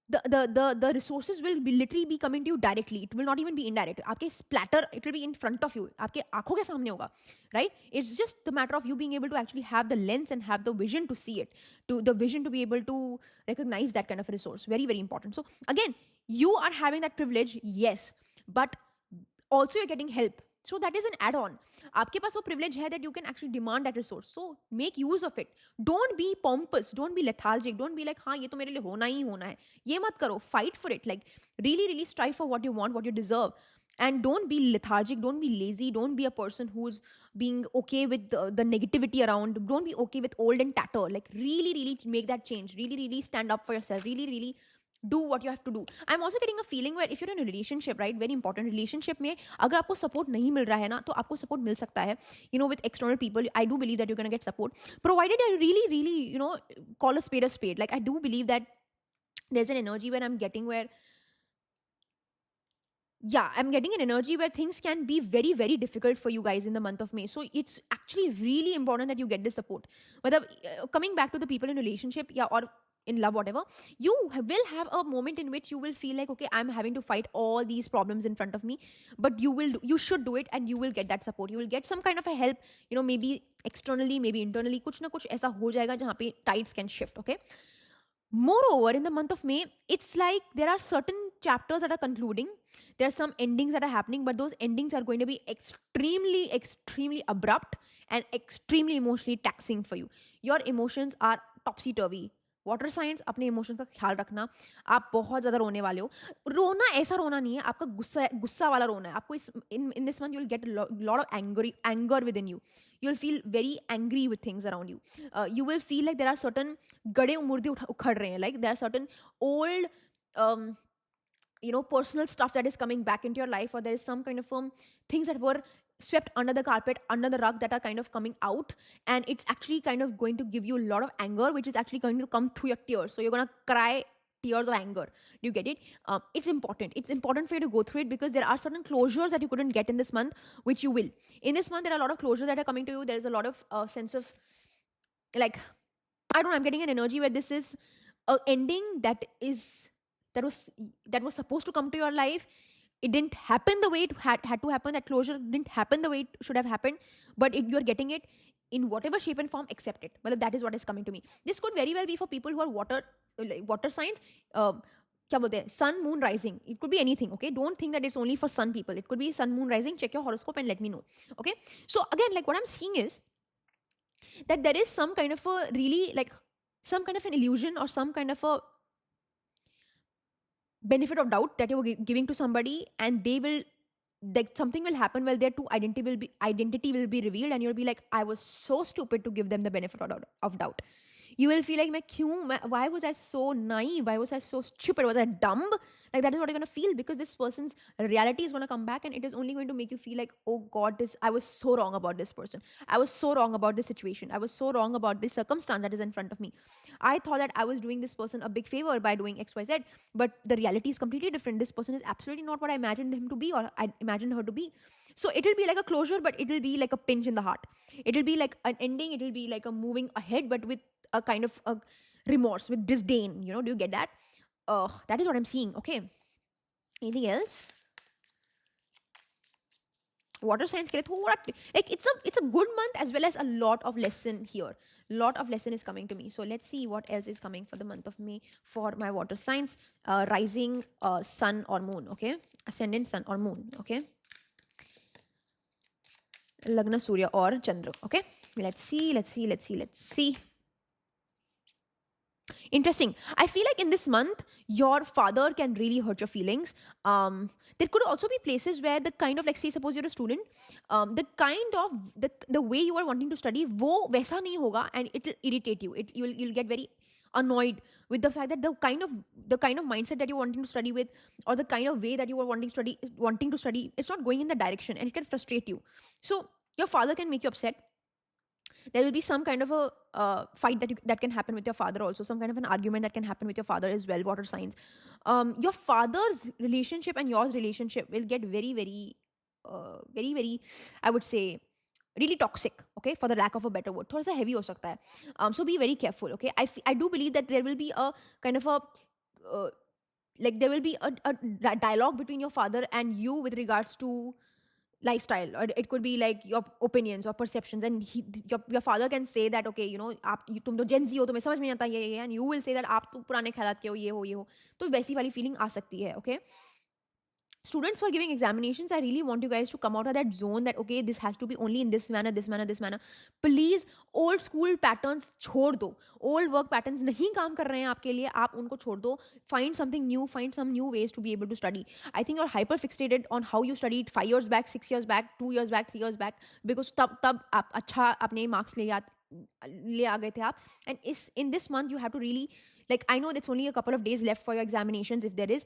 the resources will be literally be coming to you directly. It will not even be indirect. आपके splatter, it will be in front of you. आपके आंखों के सामने होगा, right? It's just the matter of you being able to actually have the lens and have the vision to see it, to the vision to be able to recognize that kind of a resource. Very, very important. So again, you are having that privilege, yes, but also you're getting help. So that is an add-on. आपके पास वो privilege है that you can actually demand that resource. So make use of it. Don't be pompous. Don't be lethargic. Don't be like, हाँ ये तो मेरे लिए होना ही होना है. ये मत करो. Fight for it. Like, really, really strive for what you want, what you deserve. And don't be lethargic. Don't be lazy. Don't be a person who's being okay with the negativity around. Don't be okay with old and tatter. Like, really, really make that change. Really, really stand up for yourself. Really, really do what you have to do. I'm also getting a feeling where if you're in a relationship, right, very important relationship में अगर आपको support नहीं मिल रहा है ना, तो आपको support मिल सकता है, with external people. I do believe that you're going to get support, provided I really, really, call a spade. Like, I do believe that there's an energy where I'm getting where, yeah, I'm getting an energy where things can be very, very difficult for you guys in the month of May. So it's actually really important that you get this support. Whether coming back to the people in relationship, yeah, or in love, whatever, you will have a moment in which you will feel like, okay, I'm having to fight all these problems in front of me, but you should do it, and you will get that support. You will get some kind of a help, maybe externally, maybe internally. कुछ ना कुछ ऐसा हो जाएगा जहाँ पे tides can shift. Okay. Moreover, in the month of May, it's like there are certain chapters that are concluding. There are some endings that are happening, but those endings are going to be extremely, extremely abrupt and extremely emotionally taxing for you. Your emotions are topsy-turvy. Water science, अपने emotions का ख्याल रखना. आप बहुत ज़्यादा रोने वाले हो. रोना ऐसा रोना नहीं है, आपका गुस्सा गुस्सा वाला रोना है. आपको in this month you will get lot of anger with in you. You will feel very angry with things around you. You will feel like there are certain गड़े मुर्दे उखड़ रहे हैं. Like, there are certain old personal stuff that is coming back into your life, or there is some kind of things that were swept under the carpet, under the rug, that are kind of coming out, and it's actually kind of going to give you a lot of anger, which is actually going to come through your tears. So you're going to cry tears of anger. Do you get it? It's important for you to go through it, because there are certain closures that you couldn't get in this month, which you will. In this month, there are a lot of closures that are coming to you. There's a lot of sense of, like, I don't know, I'm getting an energy where this is a ending that was supposed to come to your life. It didn't happen the way it had to happen. That closure didn't happen the way it should have happened, but you're getting it in whatever shape and form. Accept it. Well, that is what is coming to me. This could very well be for people who are water signs. क्या बोलते हैं, sun, moon, rising. It could be anything. Okay, don't think that it's only for sun people. It could be sun, moon, rising. Check your horoscope and let me know. Okay, so again, like, what I'm seeing is that there is some kind of a really, like, some kind of an illusion or some kind of a benefit of doubt that you're giving to somebody, and they will, like, something will happen where their true identity will be revealed, and you'll be like, I was so stupid to give them the benefit of doubt. You will feel like, why was I so naive? Why was I so stupid? Was I dumb? Like, that is what you're going to feel, because this person's reality is going to come back, and it is only going to make you feel like, oh God, I was so wrong about this person. I was so wrong about this situation. I was so wrong about this circumstance that is in front of me. I thought that I was doing this person a big favor by doing XYZ, but the reality is completely different. This person is absolutely not what I imagined him to be, or I imagined her to be. So it will be like a closure, but it will be like a pinch in the heart. It will be like an ending. It will be like a moving ahead, but with a kind of a remorse, with disdain. Do you get that? That is what I'm seeing. Okay. Anything else? Water signs के लिए थोड़ा like it's a good month as well as a lot of lesson here. Lot of lesson is coming to me. So let's see what else is coming for the month of May for my water signs. Rising sun or moon. Okay, ascendant sun or moon. Okay, Lagna Surya or Chandra. Okay, let's see. Interesting. I feel like in this month, your father can really hurt your feelings. There could also be places where the kind of, like, say suppose you're a student, the kind of the way you are wanting to study, वो वैसा नहीं होगा, and it will irritate you. You'll get very annoyed with the fact that the kind of mindset that you're wanting to study with, or the kind of way that you are wanting to study, it's not going in the direction, and it can frustrate you. So your father can make you upset. There will be some kind of a fight that can happen with your father also, some kind of an argument that can happen with your father as well, water signs. Your father's relationship and yours relationship will get very very, I would say, really toxic. Okay, for the lack of a better word, thoda sa heavy ho sakta hai. So be very careful. Okay, I do believe that there will be a kind of a uh, like there will be a dialogue between your father and you with regards to lifestyle, or it could be like your opinions or perceptions, and your father can say that, okay, तुम तो Gen Z हो, तुम्हें समझ में नहीं आता ये, and you will say that आप तो पुराने ख्यालात के हो, ये हो, तो वैसी वाली फीलिंग आ सकती है. Okay, students who are giving examinations, I really want you guys to come out of that zone that, okay, this has to be only in this manner, this manner, this manner. Please, old school patterns छोड़ दो. Old work patterns नहीं काम कर रहे हैं आपके लिए, आप उनको छोड़ दो. Find something new, find some new ways to be able to study. I think you're hyper fixated on how you studied 5 years back, 6 years back, 2 years back, 3 years back, because तब आप अच्छा अपने marks ले आ गए थे आप. And in this month you have to really, like, I know that's only a couple of days left for your examinations, if there is,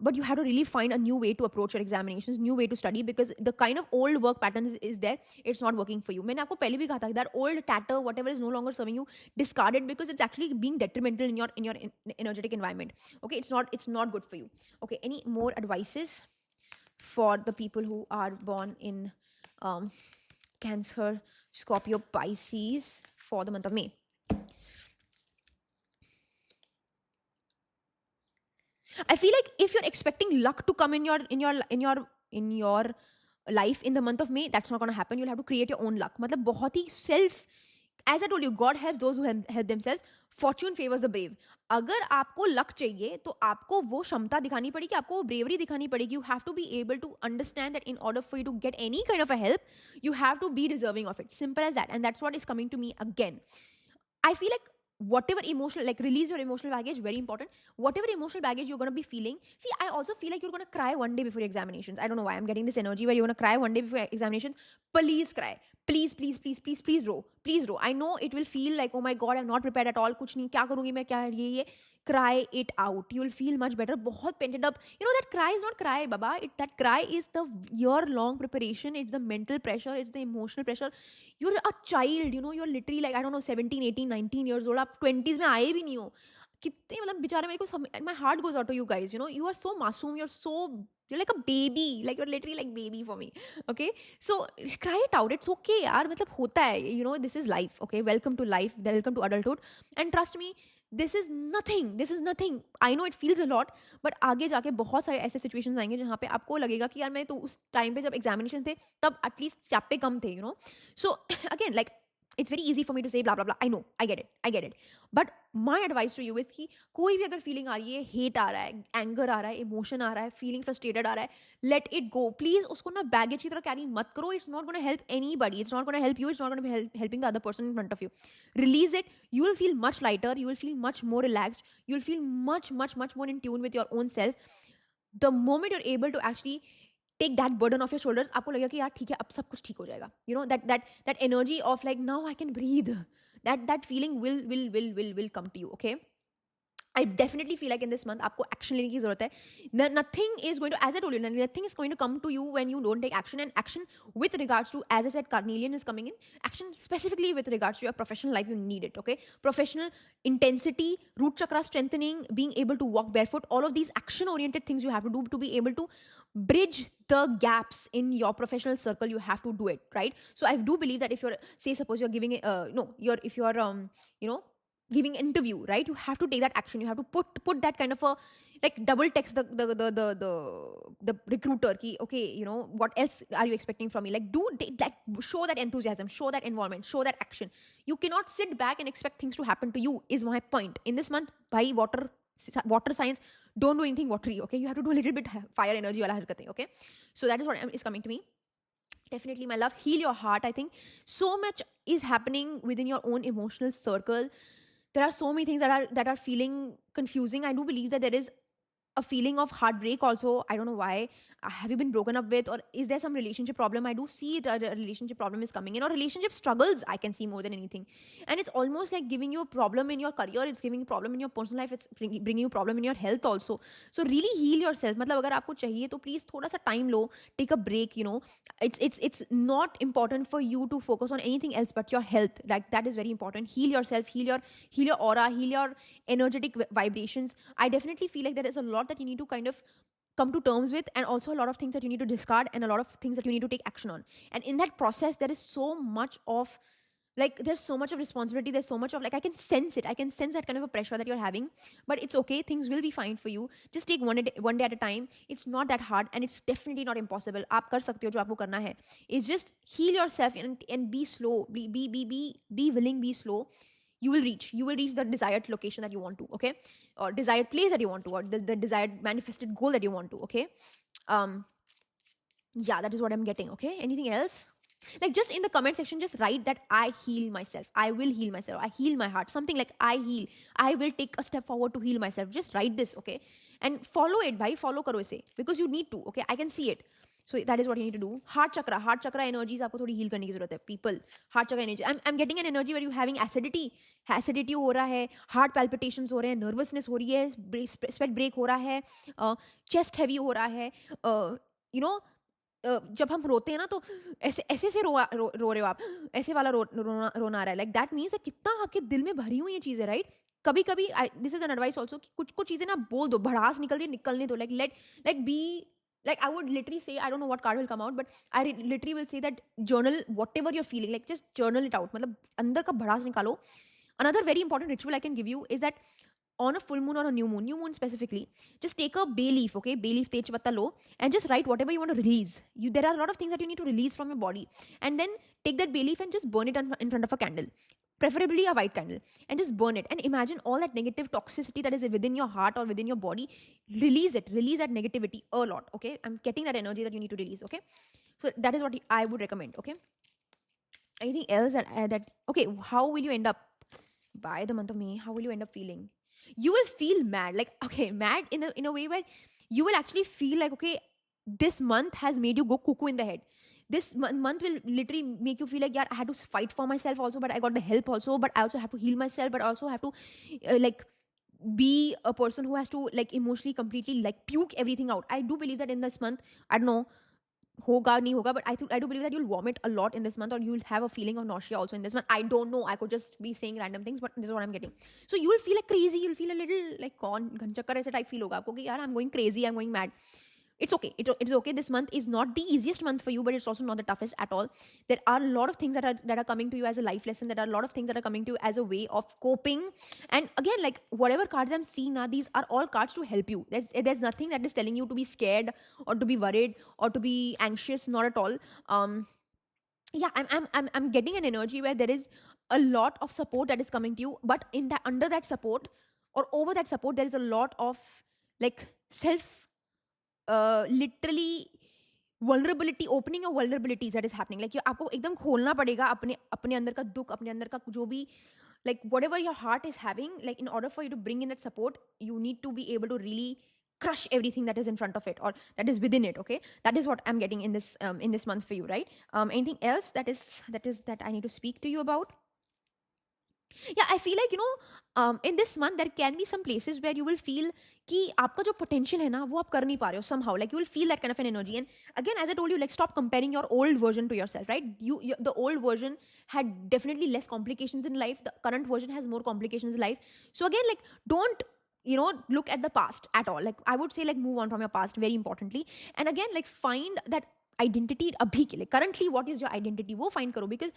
but you have to really find a new way to approach your examinations, new way to study, because the kind of old work pattern is there, it's not working for you. मैंने आपको पहले भी कहा था that old tatter, whatever is no longer serving you, discard it, because it's actually being detrimental in your energetic environment. Okay, it's not good for you. Okay, any more advices for the people who are born in um, Cancer, Scorpio, Pisces for the month of May? I feel like if you're expecting luck to come in your life in the month of May, that's not going to happen. You'll have to create your own luck. मतलब बहुत ही self, as I told you, God helps those who help themselves. Fortune favors the brave. अगर आपको luck चाहिए, तो आपको वो क्षमता दिखानी पड़ेगी, आपको वो bravery दिखानी पड़ेगी. You have to be able to understand that in order for you to get any kind of a help, you have to be deserving of it. Simple as that. And that's what is coming to me again. I feel like whatever emotional, like, release your emotional baggage, very important. Whatever emotional baggage you're going to be feeling, see, I also feel like you're going to cry one day before your examinations. I don't know why I'm getting this energy where you're going to cry one day before your examinations. Please cry. Please, I know it will feel like, oh my god, I'm not prepared at all, kuch nahi, kya karungi main, kya ye. Cry it out, you'll feel much better. बहुत painted up, that cry is not cry, baba. That cry is the year long preparation, it's the mental pressure, it's the emotional pressure. You're a child, you're literally like, I don't know, 17, 18, 19 years old. आप 20s में आए भी नहीं हो. कितने मतलब बेचारे मेरे को, my heart goes out to you guys. You are so masoom, you're like a baby, like you're literally like baby for me. Okay, so cry it out, it's okay यार, मतलब होता है, this is life. Okay, welcome to life, welcome to adulthood, and trust me, this is nothing. I know it feels a lot, but आगे जाके बहुत सारे ऐसे situations आएंगे जहाँ पे आपको लगेगा कि यार मैं तो उस टाइम पे जब examination थे तब at least चापे कम थे. So again, like, it's very easy for me to say blah blah blah. I know, I get it, but my advice to you is कि कोई भी अगर feeling आ रही है, hate आ रहा है, anger आ रहा है, emotion आ रहा है, feeling frustrated आ रहा है, let it go. Please उसको ना baggage की तरह carry मत करो. It's not going to help anybody, it's not going to help you, it's not going to be helping the other person in front of you. Release it. You will feel much lighter, you will feel much more relaxed, you will feel much more in tune with your own self. The moment you're able to actually take that burden off your shoulders, आपको लगेगा कि यार ठीक है, अब सब कुछ ठीक हो जाएगा. That energy of like, now I can breathe, that feeling will come to you. Okay, I definitely feel like in this month आपको action लेने की ज़रूरत है. Nothing is going to, as I told you, nothing is going to come to you when you don't take action. And action with regards to, as I said, carnelian is coming in. Action specifically with regards to your professional life, you need it. Okay, professional intensity, root chakra strengthening, being able to walk barefoot, all of these action oriented things you have to do to be able to bridge the gaps in your professional circle. You have to do it, right? So I do believe that if you're, say suppose you're giving it, no, you're if you're you know giving an interview, right? You have to take that action. You have to put that kind of a, like, double text the recruiter ki, okay, what else are you expecting from me? Like, like, show that enthusiasm, show that involvement, show that action. You cannot sit back and expect things to happen to you, is my point. In this month, by water signs, don't do anything watery, okay? You have to do a little bit fire energy wala harkatein, okay? So that is what is coming to me. Definitely, my love, heal your heart. I think so much is happening within your own emotional circle. There are so many things that are feeling confusing. I do believe that there is a feeling of heartbreak also. I don't know why. Have you been broken up with, or is there some relationship problem? I do see that a relationship problem is coming in, or relationship struggles I can see more than anything. And it's almost like giving you a problem in your career, it's giving you a problem in your personal life, it's bringing you a problem in your health also. So really heal yourself. मतलब अगर आपको चाहिए तो please थोड़ा सा time low, take a break. It's not important for you to focus on anything else but your health. Like, that is very important. Heal yourself, heal your aura, heal your energetic vibrations. I definitely feel like there is a lot that you need to kind of come to terms with, and also a lot of things that you need to discard, and a lot of things that you need to take action on. And in that process, there is so much of, like, there's so much of responsibility, there's so much of, like, I can sense it, I can sense that kind of a pressure that you're having. But it's okay, things will be fine for you. Just take one day at a time. It's not that hard, and it's definitely not impossible. आप कर सकते हो जो आपको करना है. It's just heal yourself, and be slow, be willing, be slow. You will reach the desired location that you want to, okay? Or desired place that you want to, or the desired manifested goal that you want to, okay? Yeah, that is what I'm getting, okay? Anything else? Like, just in the comment section, just write that I heal myself, I will heal myself, I heal my heart, something like I heal, I will take a step forward to heal myself. Just write this, okay? And follow it, bhai, follow karo ise, because you need to, okay? I can see it. So that is what you need to do. Heart chakra energies आपको थोड़ी heal करने की जरूरत है. People, heart chakra energy. I'm getting an energy where you having acidity हो रहा है, heart palpitations हो रहे हैं, nervousness हो रही है, sweat break हो रहा है, chest heavy हो रहा है, जब हम रोते हैं ना तो ऐसे से रो रहे हो आप, ऐसे वाला रोना आ रहा है. लाइक दैट मीन्स कितना आपके दिल में भरी हुई ये चीज़ें, राइट? कभी कभी this is an advice also कि कुछ चीज़ें ना बोल दो, भड़ास निकलने दो. Like be, like, I would literally say, I don't know what card will come out, but I literally will say that journal whatever you're feeling, like, just journal it out. मतलब अंदर का भड़ास निकालो. Another very important ritual I can give you is that on a full moon or a new moon specifically, just take a bay leaf, okay? Bay leaf, tej patta lo, and just write whatever you want to release. There are a lot of things that you need to release from your body, and then take that bay leaf and just burn it in front of a candle, preferably a white candle, and just burn it. And imagine all that negative toxicity that is within your heart or within your body. Release that negativity a lot, okay? I'm getting that energy that you need to release, okay? So that is what I would recommend, okay? Anything else that okay? How will you end up by the month of May? How will you end up feeling? You will feel mad, like, okay, mad in a way where you will actually feel like, okay, this month has made you go cuckoo in the head. This month will literally make you feel like, yeah, I had to fight for myself also, but I got the help also, but I also have to heal myself, but I also have to like, be a person who has to, like, emotionally completely, like, puke everything out. I do believe that in this month, I don't know, hoga nahi hoga, but I do believe that you'll vomit a lot in this month, or you'll have a feeling of nausea also in this month. I don't know, I could just be saying random things, but this is what I'm getting. So you will feel like crazy, you'll feel a little like ghan chakkar aisa type feel hoga aapko ki yaar I'm going crazy, I'm going mad. It's okay. It's okay. This month is not the easiest month for you, but it's also not the toughest at all. There are a lot of things that are coming to you as a life lesson. There are a lot of things that are coming to you as a way of coping. And again, like, whatever cards I'm seeing now, these are all cards to help you. There's nothing that is telling you to be scared or to be worried or to be anxious. Not at all. Yeah, I'm getting an energy where there is a lot of support that is coming to you, but under that support or over that support, there is a lot of, like, literally vulnerability, opening of vulnerabilities that is happening. Like, आपको एकदम खोलना पड़ेगा अपने अंदर का दुख, अपने अंदर का जो भी, like, whatever your heart is having, like, in order for you to bring in that support, you need to be able to really crush everything that is in front of it or that is within it, okay? That is what I'm getting in this month for you, right? Anything else that I need to speak to you about? Yeah, I feel like, in this month there can be some places where you will feel कि आपका जो potential है ना वो आप कर नहीं पा रहे हो somehow. Like, you will feel that kind of an energy. And again, as I told you, like, stop comparing your old version to yourself, right? The old version had definitely less complications in life. The current version has more complications in life. So again, like, don't look at the past at all. Like, I would say, like, move on from your past, very importantly. And again, like, find that identity abhi ke liye. Currently, what is your identity? वो find करो, because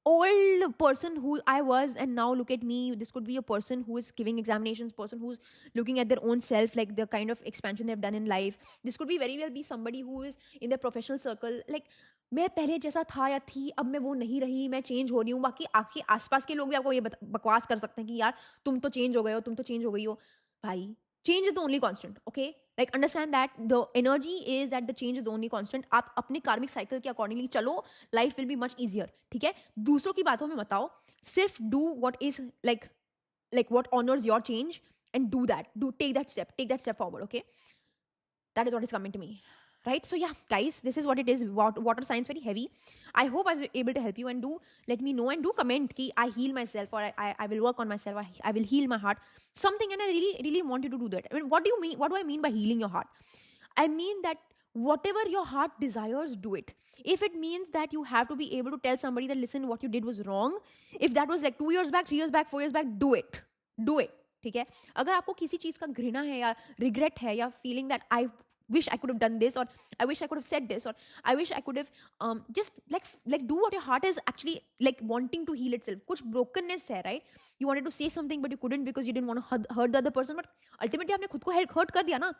old person who I was, and now look at me. This could be a person who is giving examinations, person who's looking at their own self, like the kind of expansion they've done in life. This could be very well be somebody who is in their professional circle, like मैं पहले जैसा था या थी, अब मैं वो नहीं रही, मैं चेंज हो रही हूँ। बाकी आपके आसपास के लोग भी आपको ये बकवास कर सकते हैं कि यार तुम तो चेंज हो गए हो, तुम तो चेंज हो गई हो। भाई, change is the only constant, okay? Like understand that the energy is that the change is only constant. आप अपने कार्मिक साइकिल के अकॉर्डिंगली चलो, life will be much easier, ठीक है? दूसरों की बातों में मत आओ, सिर्फ do what is like what honors your change, and do that, take that step forward, okay? That is what is coming to me, right? So yeah, guys, this is what it is. Water signs very heavy. I hope I was able to help you, and do let me know, and do comment ki I heal myself, or I will work on myself, I will heal my heart, something. And I really really want you to do that. I mean, what do you mean, what do I mean by healing your heart? I mean that whatever your heart desires, do it. If it means that you have to be able to tell somebody that listen, what you did was wrong, if that was like 2 years back, 3 years back, 4 years back, do it, ठीक है? अगर आपको किसी चीज का घृणा है या रिग्रेट है या feeling that I wish I could have done this, or I wish I could have said this, or I wish I could have just like do what your heart is actually like wanting to heal itself. कुछ brokenness है, right? You wanted to say something but you couldn't because you didn't want to hurt the other person, but ultimately आपने खुद को hurt कर दिया ना।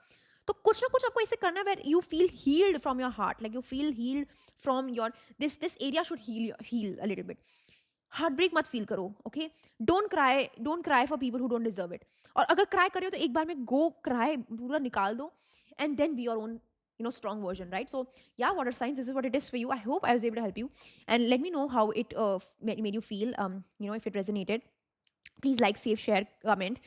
तो कुछ ना कुछ आपको ऐसे करना है where you feel healed from your heart, like you feel healed from your this area should heal a little bit. Heartbreak मत फील करो, okay? Don't cry for people who don't deserve it. और अगर cry कर रहे हो तो एक बार में गो क्राई पूरा निकाल दो, and then be your own strong version, right? So yeah, water signs, this is what it is for you. I hope I was able to help you, and let me know how it made you feel, if it resonated. Please like, save, share, comment,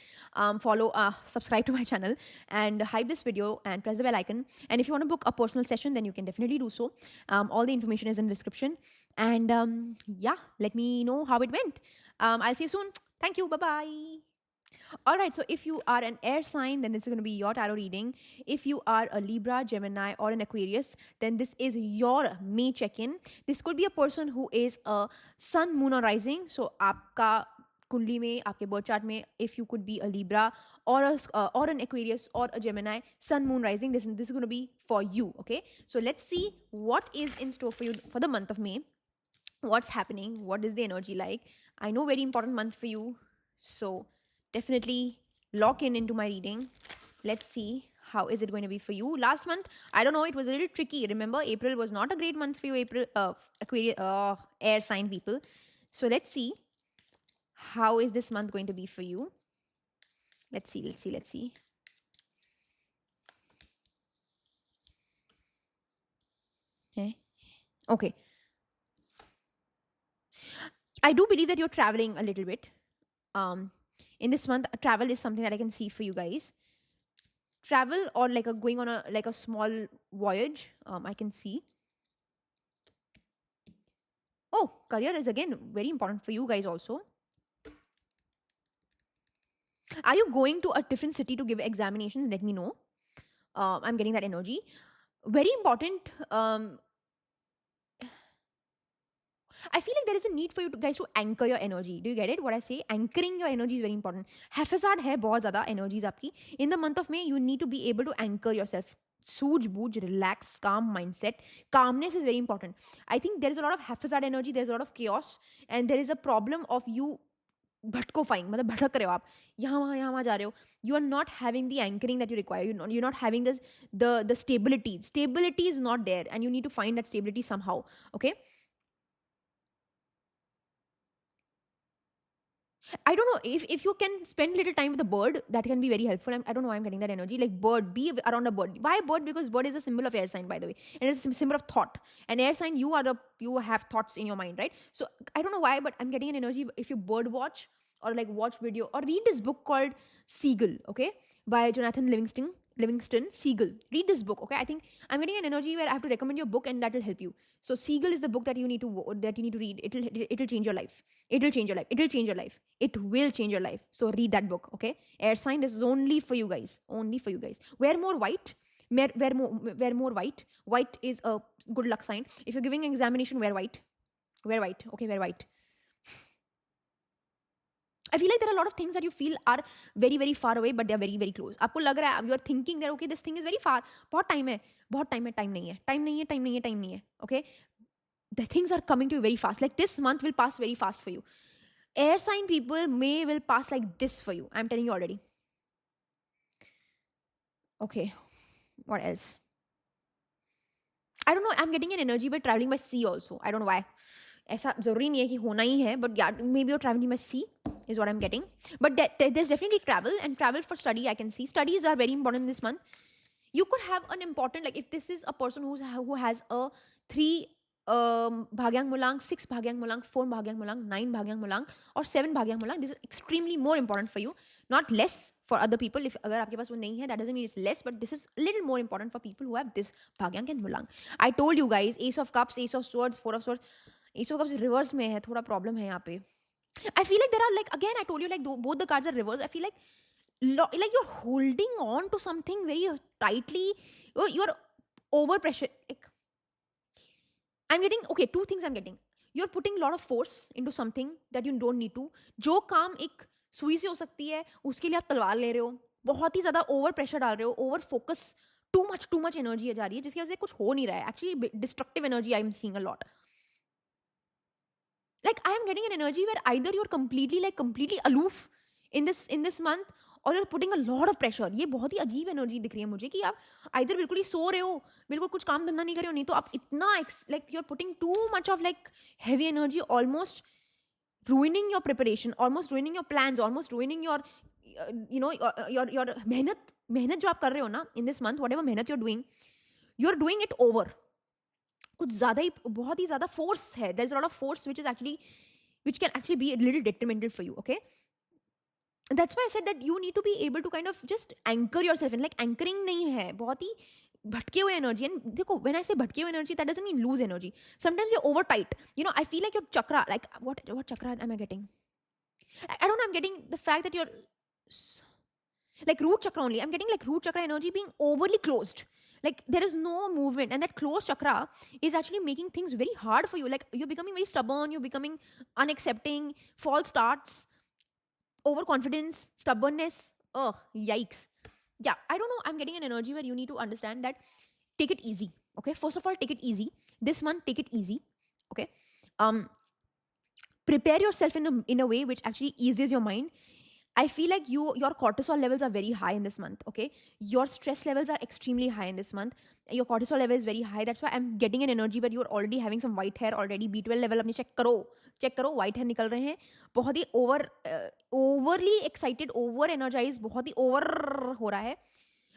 follow, subscribe to my channel, and hype this video and press the bell icon. And if you want to book a personal session, then you can definitely do so. All the information is in the description. And yeah, let me know how it went. I'll see you soon. Thank you. Bye bye. All right, so if you are an air sign, then this is going to be your tarot reading. If you are a Libra, Gemini, or an Aquarius, then this is your May check-in. This could be a person who is a sun, moon, or rising. So आपका कुंडली में, आपके birth chart में, if you could be a Libra or an Aquarius or a Gemini, sun, moon, rising, this is going to be for you, okay? So let's see what is in store for you for the month of May. What's happening? What is the energy like? I know, very important month for you, so definitely lock into my reading. Let's see how is it going to be for you. Last month, I don't know, it was a little tricky. Remember, April was not a great month for you, April, Aquarius, air sign people. So let's see how is this month going to be for you. Let's see. Okay. I do believe that you're traveling a little bit. In this month, travel is something that I can see for you guys. Travel, or like going on a small voyage, I can see. Oh, career is again very important for you guys also. Are you going to a different city to give examinations? Let me know. I'm getting that energy. Very important. I feel like there is a need for you guys to anchor your energy. Do you get it? What I say? Anchoring your energy is very important. Haphazard hai bahut zyada energies aapki. In the month of May, you need to be able to anchor yourself. Sooj-booj, relax, calm mindset. Calmness is very important. I think there is a lot of haphazard energy, there's a lot of chaos, and there is a problem of you भटकोफाइंग, मतलब भटक रहे हो आप, यहाँ वहाँ जा रहे हो. You are not having the anchoring that you require. You're not having the stability. Stability is not there, and you need to find that stability somehow. Okay. I don't know if you can spend little time with a bird, that can be very helpful. I don't know why I'm getting that energy. Like bird, be around a bird. Why bird? Because bird is a symbol of air sign, by the way, and it's a symbol of thought. And air sign, you have thoughts in your mind, right? So I don't know why, but I'm getting an energy. If you bird watch, or like watch video, or read this book called Seagull, okay, by Jonathan Livingston Seagull. Read this book, okay? I think I'm getting an energy where I have to recommend your book, and that will help you. So Seagull is the book that you need to read. It'll change your life. It'll change your life. It'll change your life. It will change your life. So read that book, okay? Air sign, this is only for you guys. Only for you guys. Wear more white. Wear more white. White is a good luck sign. If you're giving an examination, wear white. Wear white. Okay, wear white. I feel like there are a lot of things that you feel are very very far away, but they are very very close. आपको लग रहा है, you are thinking that okay, this thing is very far. बहुत time है. Time नहीं है. Okay. the things are coming to you very fast. Like this month will pass very fast for you. Air sign people will pass like this for you. I'm telling you already. Okay, what else? I don't know, I'm getting an energy by traveling by sea also. I don't know why. ऐसा जरूरी नहीं है कि होना ही है, but yeah, maybe you're traveling by sea is what I'm getting. But there's definitely travel, and travel for study. I can see studies are very important this month. You could have an important, like if this is a person who has a 3 bhagyang mulang, 6 bhagyang mulang, 4 bhagyang mulang, 9 bhagyang mulang, or 7 bhagyang mulang, this is extremely more important for you, not less for other people. If agar aapke paas wo nahi hai, that doesn't mean it's less, but this is a little more important for people who have this bhagyang and mulang. I told you guys, ace of cups, ace of swords, 4 of swords, ace of cups reverse mein hai, thoda problem hai yahan pe. I feel like there are, like, again I told you, like both the cards are reversed. I feel like you're holding on to something very tightly. You're over pressure. Like, I'm getting, okay, 2 things I'm getting. You're putting a lot of force into something that you don't need to. जो काम एक सुई से हो सकती है, उसके लिए आप तलवार ले रहे हो. बहुत ही ज़्यादा ओवर प्रेशर डाल रहे हो, over focus, too much energy जा रही है, जिसकी वजह से कुछ हो नहीं रहा है. Actually destructive energy I am seeing a lot. Like I am getting an energy where either you're completely aloof in this month, और you're putting a lot of pressure. ये बहुत ही अजीब एनर्जी दिख रही है मुझे कि आप either बिल्कुल ही सो रहे हो, बिल्कुल कुछ काम धंधा नहीं कर रहे हो, नहीं तो आप इतना like you're putting too much of like heavy energy, almost ruining your preparation, almost ruining your plans, almost ruining your your मेहनत जो आप कर रहे हो ना in this month, whatever मेहनत you're doing it over. कुछ ज़्यादा ही, बहुत ही ज़्यादा फोर्स है. there's a lot of force which can actually be a little detrimental for you. Okay, that's why I said that you need to be able to kind of just anchor yourself in. Like anchoring नहीं है, बहुत ही भटके हुए energy. And देखो, when I say भटके हुए energy, that doesn't mean lose energy. Sometimes you're over tight. I feel like your chakra, like what chakra am I getting? I don't know, I'm getting the fact that you're like root chakra only. I'm getting like root chakra energy being overly closed. Like there is no movement, and that closed chakra is actually making things very hard for you. Like you're becoming very stubborn, you're becoming unaccepting, false starts, overconfidence, stubbornness. Oh, yikes. Yeah, I don't know. I'm getting an energy where you need to understand that take it easy. Okay, first of all, take it easy. This month, take it easy. Okay, prepare yourself in a way which actually eases your mind. I feel like your cortisol levels are very high in this month. Okay, your stress levels are extremely high in this month. Your cortisol level is very high. That's why I'm getting an energy where you're already having some white hair already. B12 level अपने check करो, white hair निकल रहे हैं. बहुत ही overly excited, over energized, बहुत ही over हो रहा है.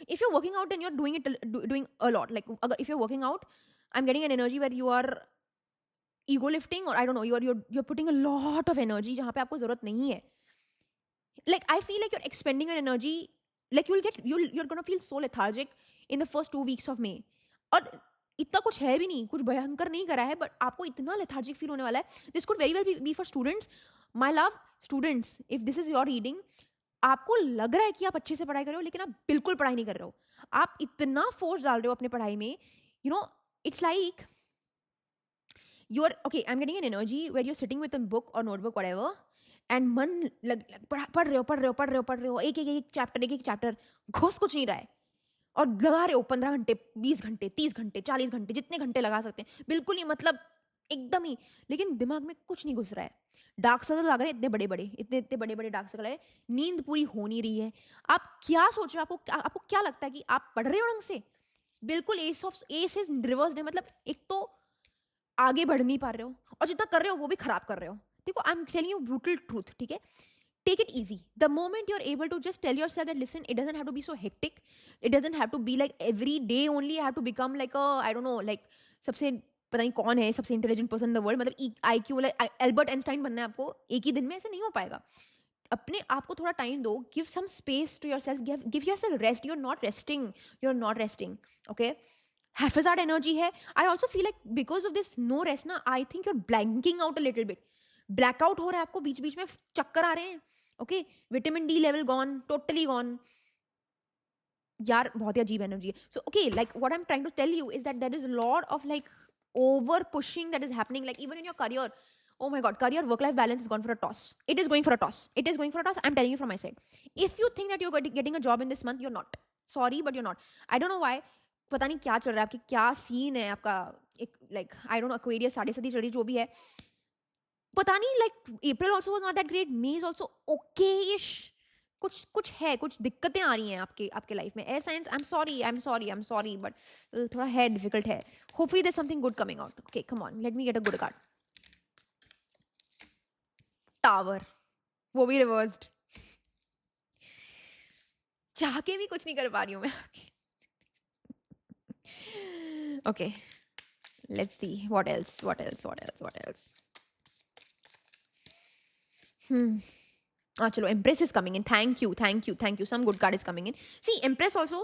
If you're working out, then you're doing a lot. Like if you're working out, I'm getting an energy where you are ego lifting, or I don't know, you're putting a lot of energy जहाँ पे आपको जरूरत नहीं है. Like I feel like you're expending your energy. Like you're gonna feel so lethargic in the first 2 weeks of May. और इतना कुछ है भी नहीं, कुछ भयंकर नहीं करा है, बट आपको इतना lethargic फील होने वाला है. This could very well be for students. My love students, if this is your reading, आपको लग रहा है कि आप अच्छे से पढ़ाई कर रहे हो, लेकिन आप बिल्कुल पढ़ाई नहीं कर रहे हो. आप इतना फोर्स डाल रहे हो अपने पढ़ाई में. It's like you're okay. I'm getting an energy where you're sitting with a book or notebook, whatever, and मन पढ़ रहे हो एक चैप्टर, घुस कुछ नहीं रहा है, और लगा रहे हो 15 घंटे, 20 घंटे, 30 घंटे, 40 घंटे, जितने घंटे लगा सकते हैं, बिल्कुल ही मतलब एकदम ही, लेकिन दिमाग में कुछ नहीं घुस रहा है. डार्क सर्कल लग रहे हैं इतने बड़े बड़े डार्क सर्कल है. नींद पूरी हो नहीं रही है. आप क्या सोच रहे हो? आपको क्या लगता है कि आप पढ़ रहे हो ढंग से? बिल्कुल एस इज रिवर्स्ड है. मतलब एक तो आगे बढ़ नहीं पा रहे हो, और जितना कर रहे हो वो भी खराब कर रहे हो. देखो, आई am telling you brutal truth, ठीक है? Take it easy. The moment you're able to just tell yourself that, listen, it doesn't have to be so hectic. It doesn't have to be like every day only I have to become like a, I don't know, like सबसे पता नहीं कौन है सबसे intelligent person in the world, मतलब IQ like Albert Einstein बनना है आपको एक ही दिन में. ऐसे नहीं हो पाएगा. अपने आप को थोड़ा टाइम दो. Give some space to yourself. Give yourself rest. You are not resting. Okay, haphazard energy है. I also feel like because of this no rest ना, I think you are blanking out a little bit. Blackout हो रहा है आपको, बीच बीच में चक्कर आ रहे हैं. Okay, vitamin D level gone, totally gone. यार बहुत ही अजीब एनर्जी है. So okay, like what I am trying to tell you is that there is lot of like over pushing that is happening, like even in your career. Oh my god, career work life balance is gone for a toss. It is going for a toss. I'm telling you from my side. If you think that you're getting a job in this month, you're not. Sorry, but you're not. I don't know why. पता नहीं क्या चल रहा है, आपकी क्या scene है आपका like I don't know, Aquarius साढ़े सदी चल रही जो भी है, पता नहीं, like April also was not that great, May is also okay-ish, कुछ कुछ है, कुछ दिक्कतें आ रही हैं आपके आपके लाइफ में. Air science, I am sorry but थोड़ा है, डिफिकल्ट है. Hopefully there something good coming out. Okay come on, let me get a good card. Tower, वो भी रिवर्स्ड. चाह के भी कुछ नहीं कर पा रही हूँ मैं. Okay let's see what else. चलो, Empress is coming in. Thank you. Some good card is coming in. See, Empress also,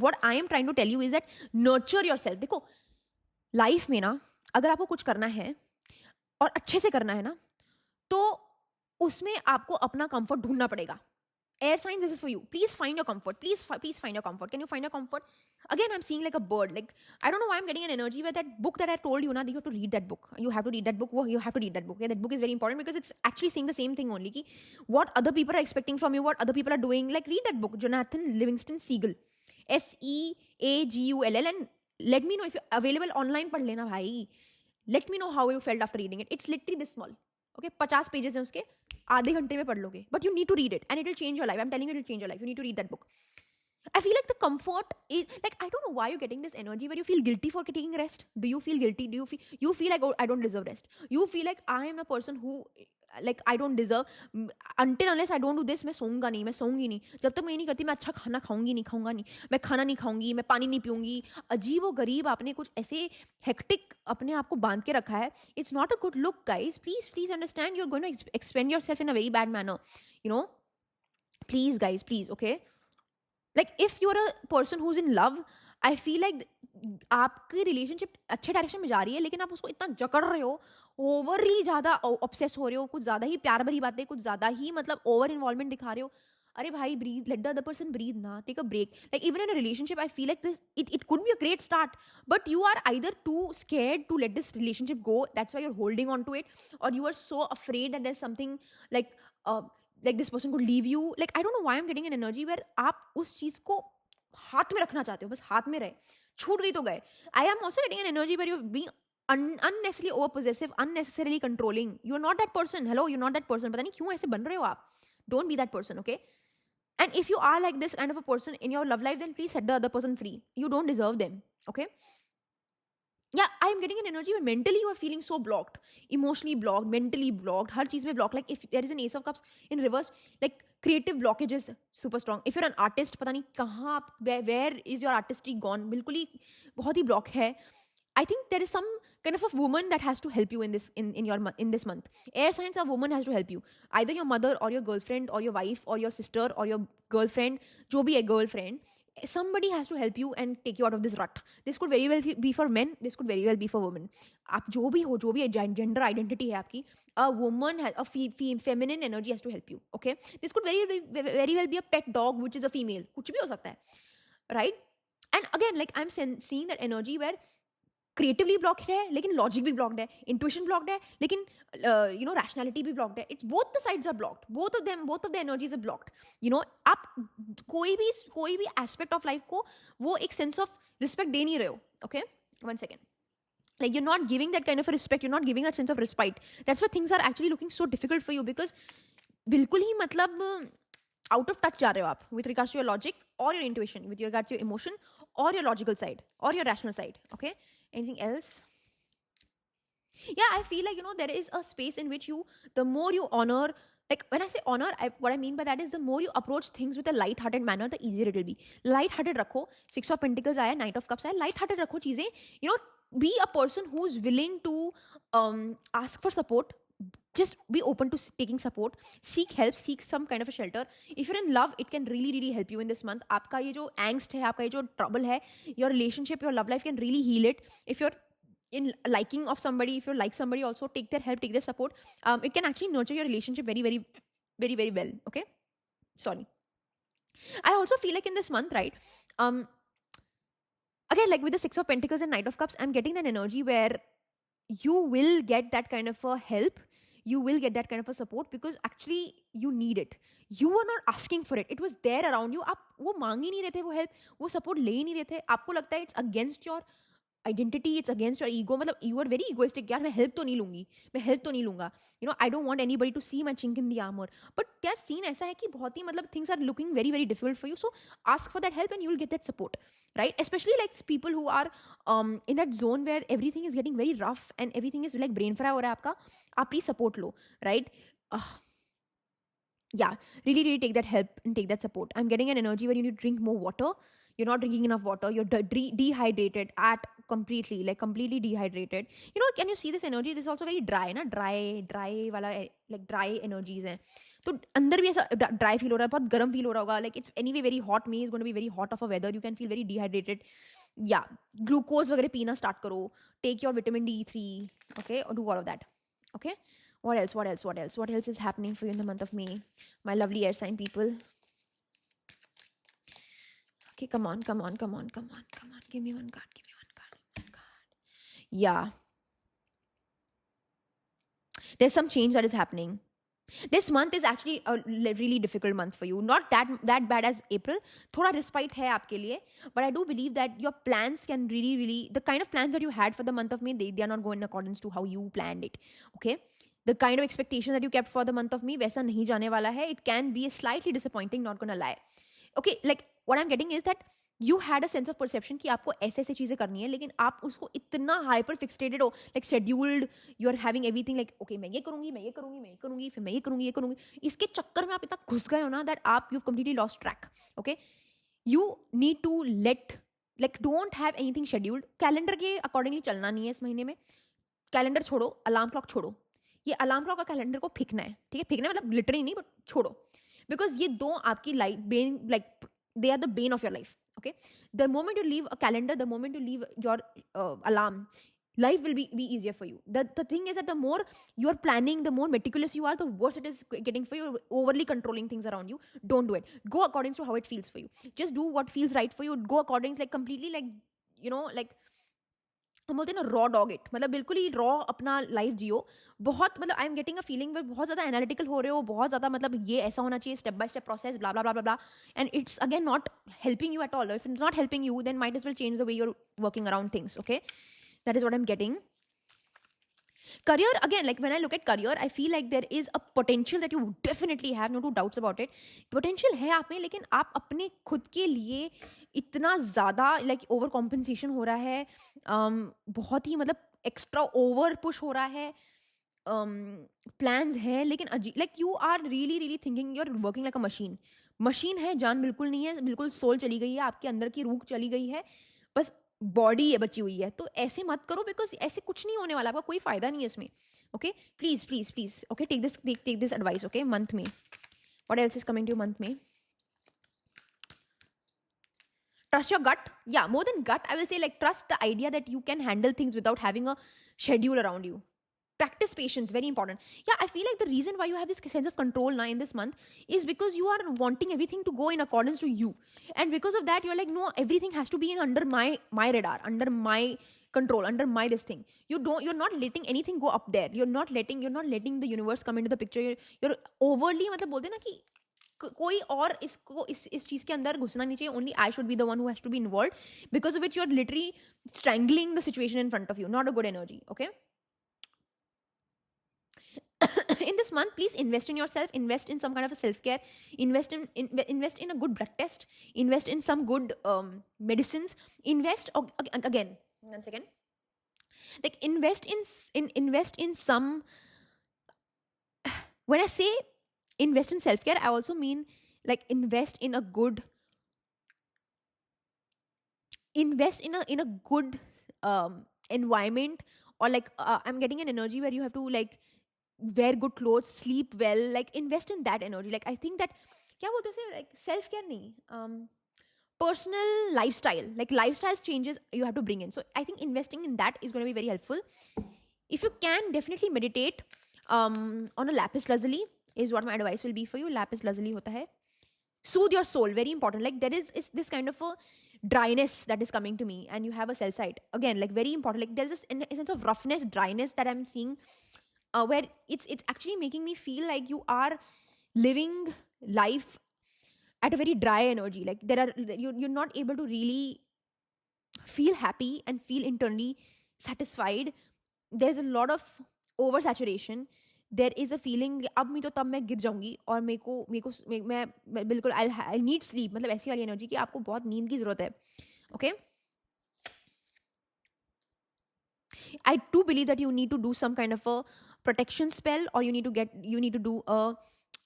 what I am trying to tell you is that nurture yourself. देखो, life में ना अगर आपको कुछ करना है और अच्छे से करना है ना, तो उसमें आपको अपना कंफर्ट ढूंढना पड़ेगा. Air sign, this is for you. Please find your comfort. Please find your comfort. Can you find your comfort? Again, I'm seeing like a bird. Like, I don't know why I'm getting an energy where that book that I told you, na, that you have to read that book. You have to read that book. You have to read that book. Yeah, that book is very important because it's actually saying the same thing only. Ki what other people are expecting from you, what other people are doing. Like, read that book, Jonathan Livingston Seagull. Seagull. And let me know if you're available online. Padh lena bhai. Let me know how you felt after reading it. It's literally this small. Okay, 50 pages हैं उसके, आधे घंटे में पढ़ लोगे. But you need to read it and it will change your life. I'm telling you, it will change your life. You need to read that book. I feel like the comfort is like, I don't know why you're getting this energy where you feel guilty for taking rest. Do you feel guilty? Do you feel like, oh, I don't deserve rest? You feel like I am a person who, like, I don't deserve, until unless I don't do this, मैं सोऊंगा नहीं, मैं सोऊंगी नहीं, जब तक मैं ये नहीं करती मैं अच्छा खाना खाऊंगी नहीं, मैं खाना नहीं खाऊंगी, मैं पानी नहीं पीऊंगी. अजीब व गरीब आपने कुछ ऐसे हेक्टिक अपने आप को बांध के रखा है. It's not a good look, guys. Please understand, you're going to expend yourself in a very bad manner, you know. Please guys, please, okay. Like if you're a person who's in love, I feel like आपकी relationship अच्छे direction में जा रही है, लेकिन आप उसको इतना जकड़ रहे हो, ओवरली ज़्यादा ऑब्सेस हो रहे हो, कुछ ज़्यादा ही प्यार भरी बातें, कुछ ज़्यादा ही मतलब ओवर इन्वॉल्वमेंट दिखा रहे हो. अरे भाई, breathe, let the other person breathe ना, take a break. Like even in a relationship, I feel like this, it could be a great start, but you are either too scared to let this relationship go, that's why you're holding on to it, or you are so afraid that there's something like this person could leave you. Like I don't know why I'm getting an energy where आप उस चीज़ को हाथ में रखना चाहते हो, बस हाथ में रहे, छूट गई तो गए. I am also getting an energy where you're being unnecessarily over possessive, unnecessarily controlling. You're not that person. Hello, you're not that person. पता नहीं क्यों ऐसे बन रहे हो आप. Don't be that person, okay? And if you are like this kind of a person in your love life, then please set the other person free. You don't deserve them, okay? Yeah, I am getting an energy where mentally you are feeling so blocked, emotionally blocked, mentally blocked, हर चीज़ में blocked. Like if there is an Ace of Cups in reverse, like creative blockage is super strong. If you're an artist, पता नहीं कहाँ आप, where is your artistry gone? बिल्कुल ही बहुत ही block है. I think there is some kind of a woman that has to help you in this month. Air signs, a woman has to help you. Either your mother or your girlfriend or your wife or your sister or your girlfriend, जो भी है girlfriend, somebody has to help you and take you out of this rut. This could very well be for men. This could very well be for women. आप जो भी हो, जो भी gender identity है आपकी, a woman has a feminine energy has to help you. Okay, this could very well be a pet dog which is a female. कुछ भी हो सकता है, right? And again, like I'm seeing that energy where creatively blocked है लेकिन logic भी blocked है, intuition blocked है लेकिन रैशनैलिटी भी ब्लॉक्ड है. It's both the sides are blocked, both of the energies are blocked. आप कोई भी एस्पेक्ट ऑफ लाइफ को वो एक सेंस ऑफ रिस्पेक्ट दे नहीं रहे हो. Okay, one second. Like you're not giving that kind of a respect, you're not giving that sense of respite. That's why things are actually looking so difficult for you, because बिल्कुल ही मतलब out of touch जा रहे हो आप with regards to your logic or your intuition, with regards to your emotion or your logical side or your rational side. Okay, anything else? Yeah, I feel like there is a space in which the more you honor, like when I say honor, what I mean by that is the more you approach things with a light-hearted manner, the easier it will be. Light-hearted रखो. 6 of Pentacles आया, Knight of Cups आया. Light-hearted रखो चीजें. Be a person who's willing to ask for support. Just be open to taking support. Seek help. Seek some kind of a shelter. If you're in love, it can really, really help you in this month. आपका ये जो angst है, आपका ये जो trouble है, your relationship, your love life can really heal it. If you're in liking of somebody, if you like somebody, also take their help, take their support. It can actually nurture your relationship very, very, very, very well. Okay, sorry. I also feel like in this month, right, again, like with the 6 of Pentacles and Knight of Cups, I'm getting that energy where you will get that kind of a help, you will get that kind of a support, because actually you need it. You were not asking for it, it was there around you. आप वो मांग ही नहीं रहे थे वो help, वो support ले ही नहीं रहे थे. आपको लगता है it's against your identity, it's against your ego. मतलब you are very egoistic, यार मैं help तो नहीं लूंगी, मैं help तो नहीं लूंगा, you know, I don't want anybody to see my chink in the armor. But यार scene ऐसा है कि बहुत ही मतलब things are looking very very difficult for you, so ask for that help and you will get that support, right? Especially like people who are in that zone where everything is getting very rough and everything is like brain fry हो रहा है आपका, आप please support low, right? uh, yeah, really really take that help and take that support. I'm getting an energy where you need to drink more water. You're not drinking enough water, you're dehydrated at completely, like completely dehydrated. You know, can you see this energy? This is also very dry na, dry wala like dry energies hai. तो अंदर भी ऐसा dry feel हो रहा है, बहुत गर्म feel हो रहा होगा, like it's anyway very hot, May is going to be very hot of a weather, you can feel very dehydrated. Yeah, glucose वगैरह पीना स्टार्ट करो, take your vitamin D3, okay, or do all of that, okay. What else? What else? What else? What else is happening for you in the month of May, my lovely air sign people? Okay, come on, come on, come on, come on, come on. Give me one card. Give me one card. One card. Yeah. There's some change that is happening. This month is actually a really difficult month for you. Not that bad as April. Thoda respite hai aapke liye. But I do believe that your plans can really, the kind of plans that you had for the month of May, they are not going in accordance to how you planned it. Okay? The kind of expectation that you kept for the month of May, वैसा नहीं जाने वाला है. It can be slightly disappointing, not gonna lie. Okay, like what I'm getting is that you had a sense of perception कि आपको ऐसे ऐसे चीज़ें करनी है, लेकिन आप उसको इतना हाइपर फिक्सेटेड हो, like scheduled, you are having everything like okay मैं ये करूँगी, मैं ये करूँगी, मैं ये करूँगी, फिर मैं ये करूँगी, ये करूँगी. इसके चक्कर में आप इतना घुस गए हो ना दैट आप you completely lost track. Okay, you need to let like don't have anything scheduled. Calendar के अकॉर्डिंगली चलना नहीं है इस महीने में. कैलेंडर छोड़ो, अलार्म क्लॉक छोड़ो. ये अलार्म क्लॉक और कैलेंडर को फेंकना है, ठीक है? फेंकना मतलब लिटरली नहीं, बट छोड़ो. बिकॉज ये दो आपकी life Ben, like they are the bane of your life. Okay, the moment you leave a calendar, the moment you leave your alarm, life will be easier for you. The thing is that the more you are planning, the more meticulous you are, the worse it is getting for you. Overly controlling things around you, don't do it. Go according to how it feels for you. Just do what feels right for you. Go according, like completely, like you know, like हम बोलते हैं ना, raw dog it, मतलब बिल्कुल ही raw अपना life जियो. बहुत मतलब आई am getting a feeling में बहुत ज़्यादा एनालिटिकल हो रहे हो, बहुत ज़्यादा मतलब ये ऐसा होना चाहिए, step by step process, blah blah blah blah, and it's again not helping you at all. If it's not helping you, then might as well change the way you are working around things. Okay, that is what I am getting. Career, again, like when I look at career, I feel like there is a potential that you definitely have, no two doubts about it. Potential है आप में, लेकिन आप अपने खुद के लिए इतना ज़्यादा like ओवर कॉम्पनसेशन हो रहा है, बहुत ही मतलब एक्स्ट्रा ओवर पुश हो रहा है. प्लान्स हैं लेकिन like you are really really thinking, you are working like a machine. Machine है, जान बिल्कुल नहीं है, बिल्कुल सोल चली गई है, आपके अंदर की रूह चली गई है, बस बॉडी है बची हुई है. तो ऐसे मत करो, बिकॉज ऐसे कुछ नहीं होने वाला, आपका कोई फायदा नहीं है इसमें. Okay, please please please, okay, take this advice. Okay, month में what else is coming to month में? Trust your gut. Yeah, more than gut, I will say like trust the idea that you can handle things without having a schedule around you. Practice patience, very important. Yeah, I feel like the reason why you have this sense of control now in this month is because you are wanting everything to go in accordance to you, and because of that you're like, no, everything has to be in under my radar, under my control, under my this thing. You're not letting anything go up there. You're not letting the universe come into the picture. You're overly, मतलब बोलते हैं ना कि कोई और इसको इस चीज के अंदर घुसना नहीं चाहिए. Only I should be the one who has to be involve, because of which you are literally strangling the situation in front of you. Not a good energy. Okay, in this month, please invest in yourself, invest in some kind of a self care, invest in a good blood test, invest in some good medicines, invest again, one second, like invest in some. When I say invest in self care, I also mean like invest in a good environment, or like I'm getting an energy where you have to like wear good clothes, sleep well, like invest in that energy. Like I think that क्या बोलते हैं, like self care नहीं, personal lifestyle, like lifestyle changes you have to bring in. So I think investing in that is going to be very helpful. If you can, definitely meditate on a lapis lazuli is what my advice will be for you. Lapis lazuli hota hai, soothe your soul, very important. Like there is this kind of a dryness that is coming to me, and you have a cell site again, like very important. Like there's this a sense of roughness, dryness that I'm seeing, where it's actually making me feel like you are living life at a very dry energy. Like you're not able to really feel happy and feel internally satisfied. There's a lot of oversaturation. There is a feeling अब मैं तो तब मैं गिर जाऊंगी और मैं बिल्कुल आई नीड स्लीप, मतलब ऐसी वाली एनर्जी कि आपको बहुत नींद की जरूरत है. Okay, I do believe that you need to do some kind of a protection spell, or you need to do a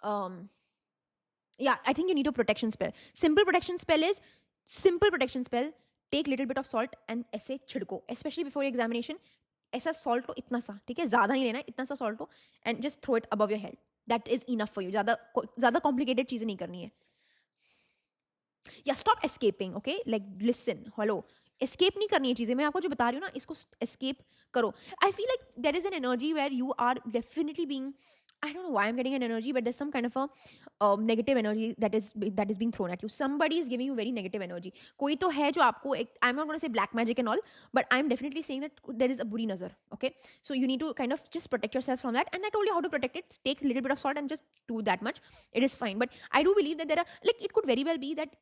um yeah, I think you need a protection spell. Simple protection spell. Take little bit of salt and ऐसे छिड़को, especially before your examination. ऐसा salt लो इतना सा, ठीक है, ज़्यादा नहीं लेना है, इतना सा salt low and just throw it above your head. That is enough for you. ज़्यादा complicated चीज़ें नहीं करनी है. या stop escaping. Okay, like listen, hello, escape नहीं करनी है चीज़ें. मैं आपको जो बता रही हूँ ना, इसको एस्केप करो. I feel like there is an energy where you are definitely being, I don't know why I'm getting an energy, but there's some kind of a negative energy that is being thrown at you. Somebody is giving you very negative energy. कोई तो है जो आपको I'm not going to say black magic and all, but I'm definitely saying that there is a buri nazar. Okay, so you need to kind of just protect yourself from that. And I told you how to protect it. Take a little bit of salt and just do that much. It is fine. But I do believe that there are, like, it could very well be that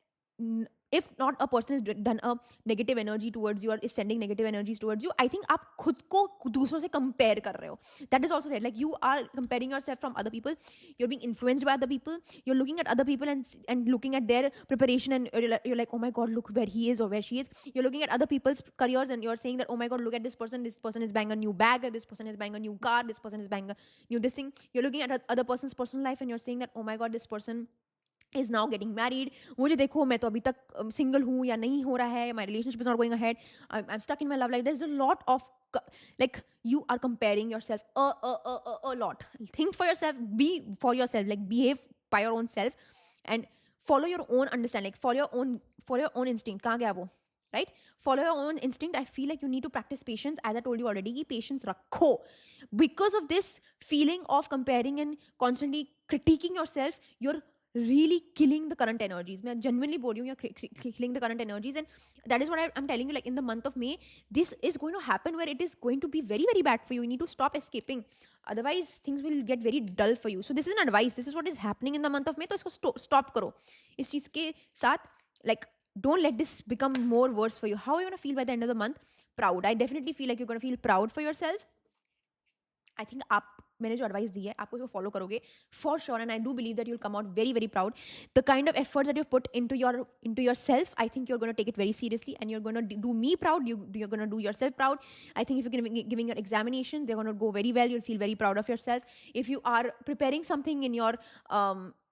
if not a person has done a negative energy towards you or is sending negative energies towards you, I think आप खुद को दूसरों से compare कर रहे हो. That is also there. Like, you are comparing yourself from other people. You're being influenced by other people. You're looking at other people and looking at their preparation, and you're like, oh my God, look where he is or where she is. You're looking at other people's careers and you're saying that, oh my God, look at this person. This person is buying a new bag. This person is buying a new car. This person is buying a new this thing. You're looking at other person's personal life and you're saying that, oh my God, this person is now getting married. मुझे देखो, मैं तो अभी तक single हूँ या नहीं हो रहा है. My relationship is not going ahead. I'm stuck in my love life. There's a lot of, like, you are comparing yourself a lot. Think for yourself. Be for yourself. Like, behave by your own self and follow your own understanding. Like, for your own instinct. कहाँ गया वो? Right? Follow your own instinct. I feel like you need to practice patience. As I told you already, कि patience रखो. Because of this feeling of comparing and constantly critiquing yourself, you're really killing the current energies. मैं genuinely बोल रही हूँ, you're killing the current energies. And that is what I'm telling you. Like, in the month of May, this is going to happen where it is going to be very, very bad for you. You need to stop escaping. Otherwise, things will get very dull for you. So this is an advice. This is what is happening in the month of May. तो इसको stop करो. इस चीज़ के साथ, like, don't let this become more worse for you. How are you going to feel by the end of the month? Proud. I definitely feel like you're going to feel proud for yourself. I think मैंने जो advice दी है आप उसको follow करोगे for sure, and I do believe that you will come out very very proud. The kind of effort that you put into yourself, I think you are gonna take it very seriously and you are gonna do me proud. You are gonna do yourself proud. I think if you giving your examinations, they're going to go very well. You'll feel very proud of yourself. If you are preparing something in your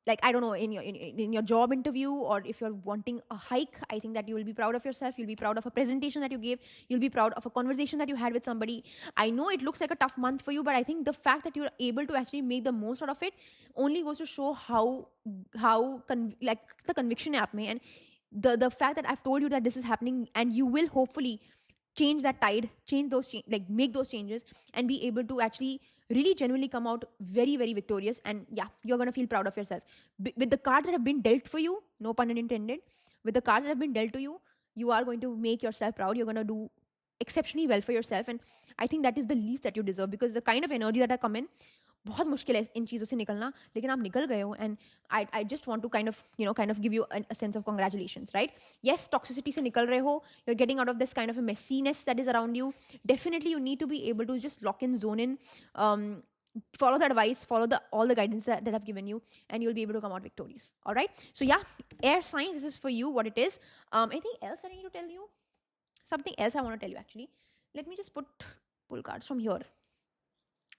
like, I don't know, in your job interview, or if you're wanting a hike, I think that you will be proud of yourself. You'll be proud of a presentation that you gave. You'll be proud of a conversation that you had with somebody. I know it looks like a tough month for you, but I think the fact that you're able to actually make the most out of it only goes to show how like the conviction है आप में, and the fact that I've told you that this is happening, and you will hopefully change that tide, like make those changes, and be able to actually really genuinely come out very, very victorious. And yeah, you're going to feel proud of yourself. With the cards that have been dealt for you, no pun intended, with the cards that have been dealt to you, you are going to make yourself proud. You're going to do exceptionally well for yourself, and I think that is the least that you deserve, because the kind of energy that I come in, बहुत मुश्किल है इन चीज़ों से निकलना, लेकिन आप निकल गए हो. And I just want to kind of give you a sense of congratulations, right? Yes, toxicity से निकल रहे हो, you are getting out of this kind of a messiness that is around you. Definitely you need to be able to just lock in, zone in, follow the advice, follow all the guidance that I've given you, and you'll be able to come out victorious. All right? So yeah, air signs, this is for you what it is. Anything else I need to tell you? Something else I want to tell you, actually. Let me just pull cards from here.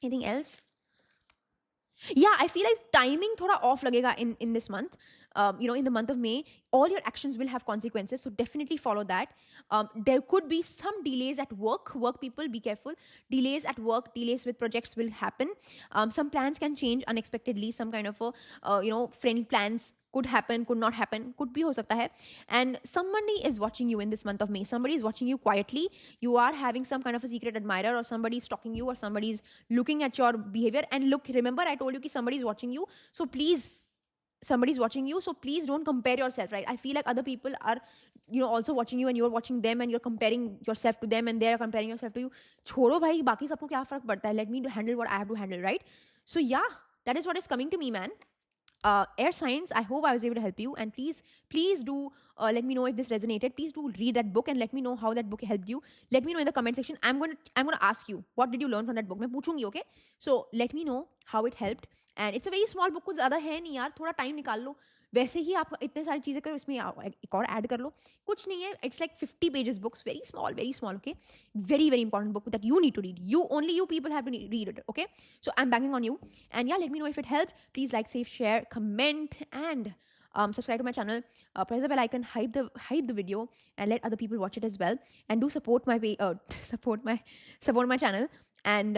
Anything else? Yeah, I feel like timing thoda off lagega in this month. In the month of May, all your actions will have consequences, so definitely follow that. There could be some delays at work. Work people, be careful. Delays at work, delays with projects will happen. Some plans can change unexpectedly. Some kind of friend plans could happen, could not happen, could be ho sakta hai. And somebody is watching you in this month of May. Somebody is watching you quietly. You are having some kind of a secret admirer, or somebody is stalking you, or somebody is looking at your behavior. And look, remember I told you that somebody is watching you. So please, somebody's watching you, so please don't compare yourself, right? I feel like other people are also watching you, and you're watching them, and you're comparing yourself to them, and they're comparing yourself to you. Chodo bhai, baki sabko kya farak padta hai? Let me handle what I have to handle, right? So yeah, that is what is coming to me, man. Air signs, I hope I was able to help you, and please do let me know if this resonated. Please do read that book and let me know how that book helped you. Let me know in the comment section. I'm gonna ask you what did you learn from that book. मैं पूछूंगी, okay? So let me know how it helped. And it's a very small book, कुछ ज़्यादा है नहीं यार, थोड़ा time निकाल लो. वैसे ही आप इतने सारी चीज़ें करो, इसमें एक और ऐड कर लो, कुछ नहीं है. It's like 50 pages books, very small, okay? Very very important book that you need to read. Only you people have to read it, okay? So I'm banking on you. And yeah, let me know if it helped. Please like, save, share, comment, and subscribe to my channel. Press the bell icon, hype the video, and let other people watch it as well. And do support my support my channel. And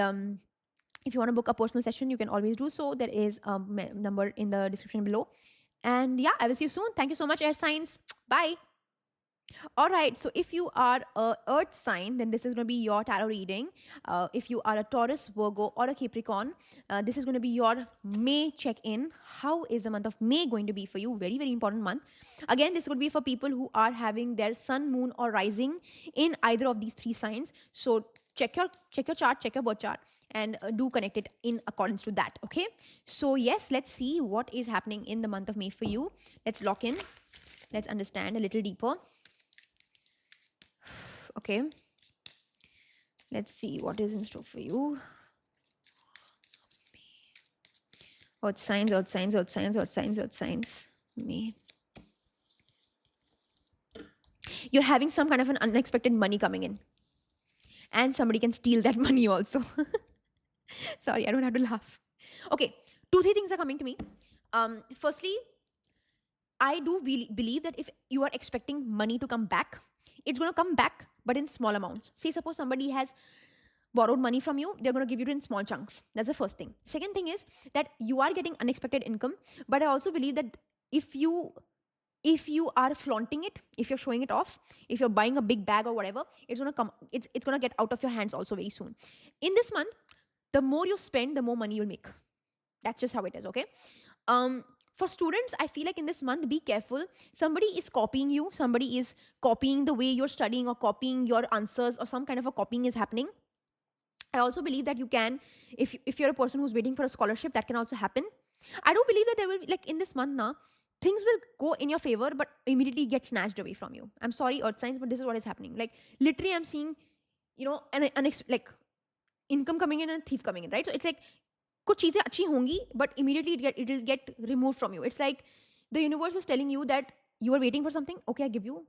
if you want to book a personal session, you can always do so. There is a number in the description below. And yeah, I will see you soon. Thank you so much, Air Signs. Bye. All right, so if you are a earth sign, then this is going to be your tarot reading. If you are a Taurus, Virgo, or a Capricorn, this is going to be your May check-in. How is the month of May going to be for you? Very very important month. Again, this would be for people who are having their sun, moon, or rising in either of these three signs. So check your chart, check your birth chart, and do connect it in accordance to that. Okay, so yes, let's see what is happening in the month of May for you. Let's lock in. Let's understand a little deeper. Okay, let's see what is in store for you. Earth signs, earth signs, earth signs, earth signs, earth signs. May. You're having some kind of an unexpected money coming in, and somebody can steal that money also. Sorry, I don't have to laugh. Okay, 2-3 things are coming to me. Firstly, I do believe that if you are expecting money to come back, it's going to come back, but in small amounts. Say, suppose somebody has borrowed money from you, they're going to give you it in small chunks. That's the first thing. Second thing is that you are getting unexpected income, but I also believe that if you are flaunting it, if you're showing it off, if you're buying a big bag or whatever, it's going to come, it's going to get out of your hands also very soon. In this month, the more you spend, the more money you'll make. That's just how it is, okay? For students, I feel like in this month, be careful. Somebody is copying you. Somebody is copying the way you're studying or copying your answers, or some kind of a copying is happening. I also believe that you can, if you're a person who's waiting for a scholarship, that can also happen. I do believe that there will be, like in this month now, things will go in your favor, but immediately get snatched away from you. I'm sorry, earth signs, but this is what is happening. Like literally, I'm seeing, like income coming in and a thief coming in, right? So it's like, कुछ चीज़ें अच्छी होंगी, but immediately it will get removed from you. It's like the universe is telling you that you are waiting for something. Okay, I give you,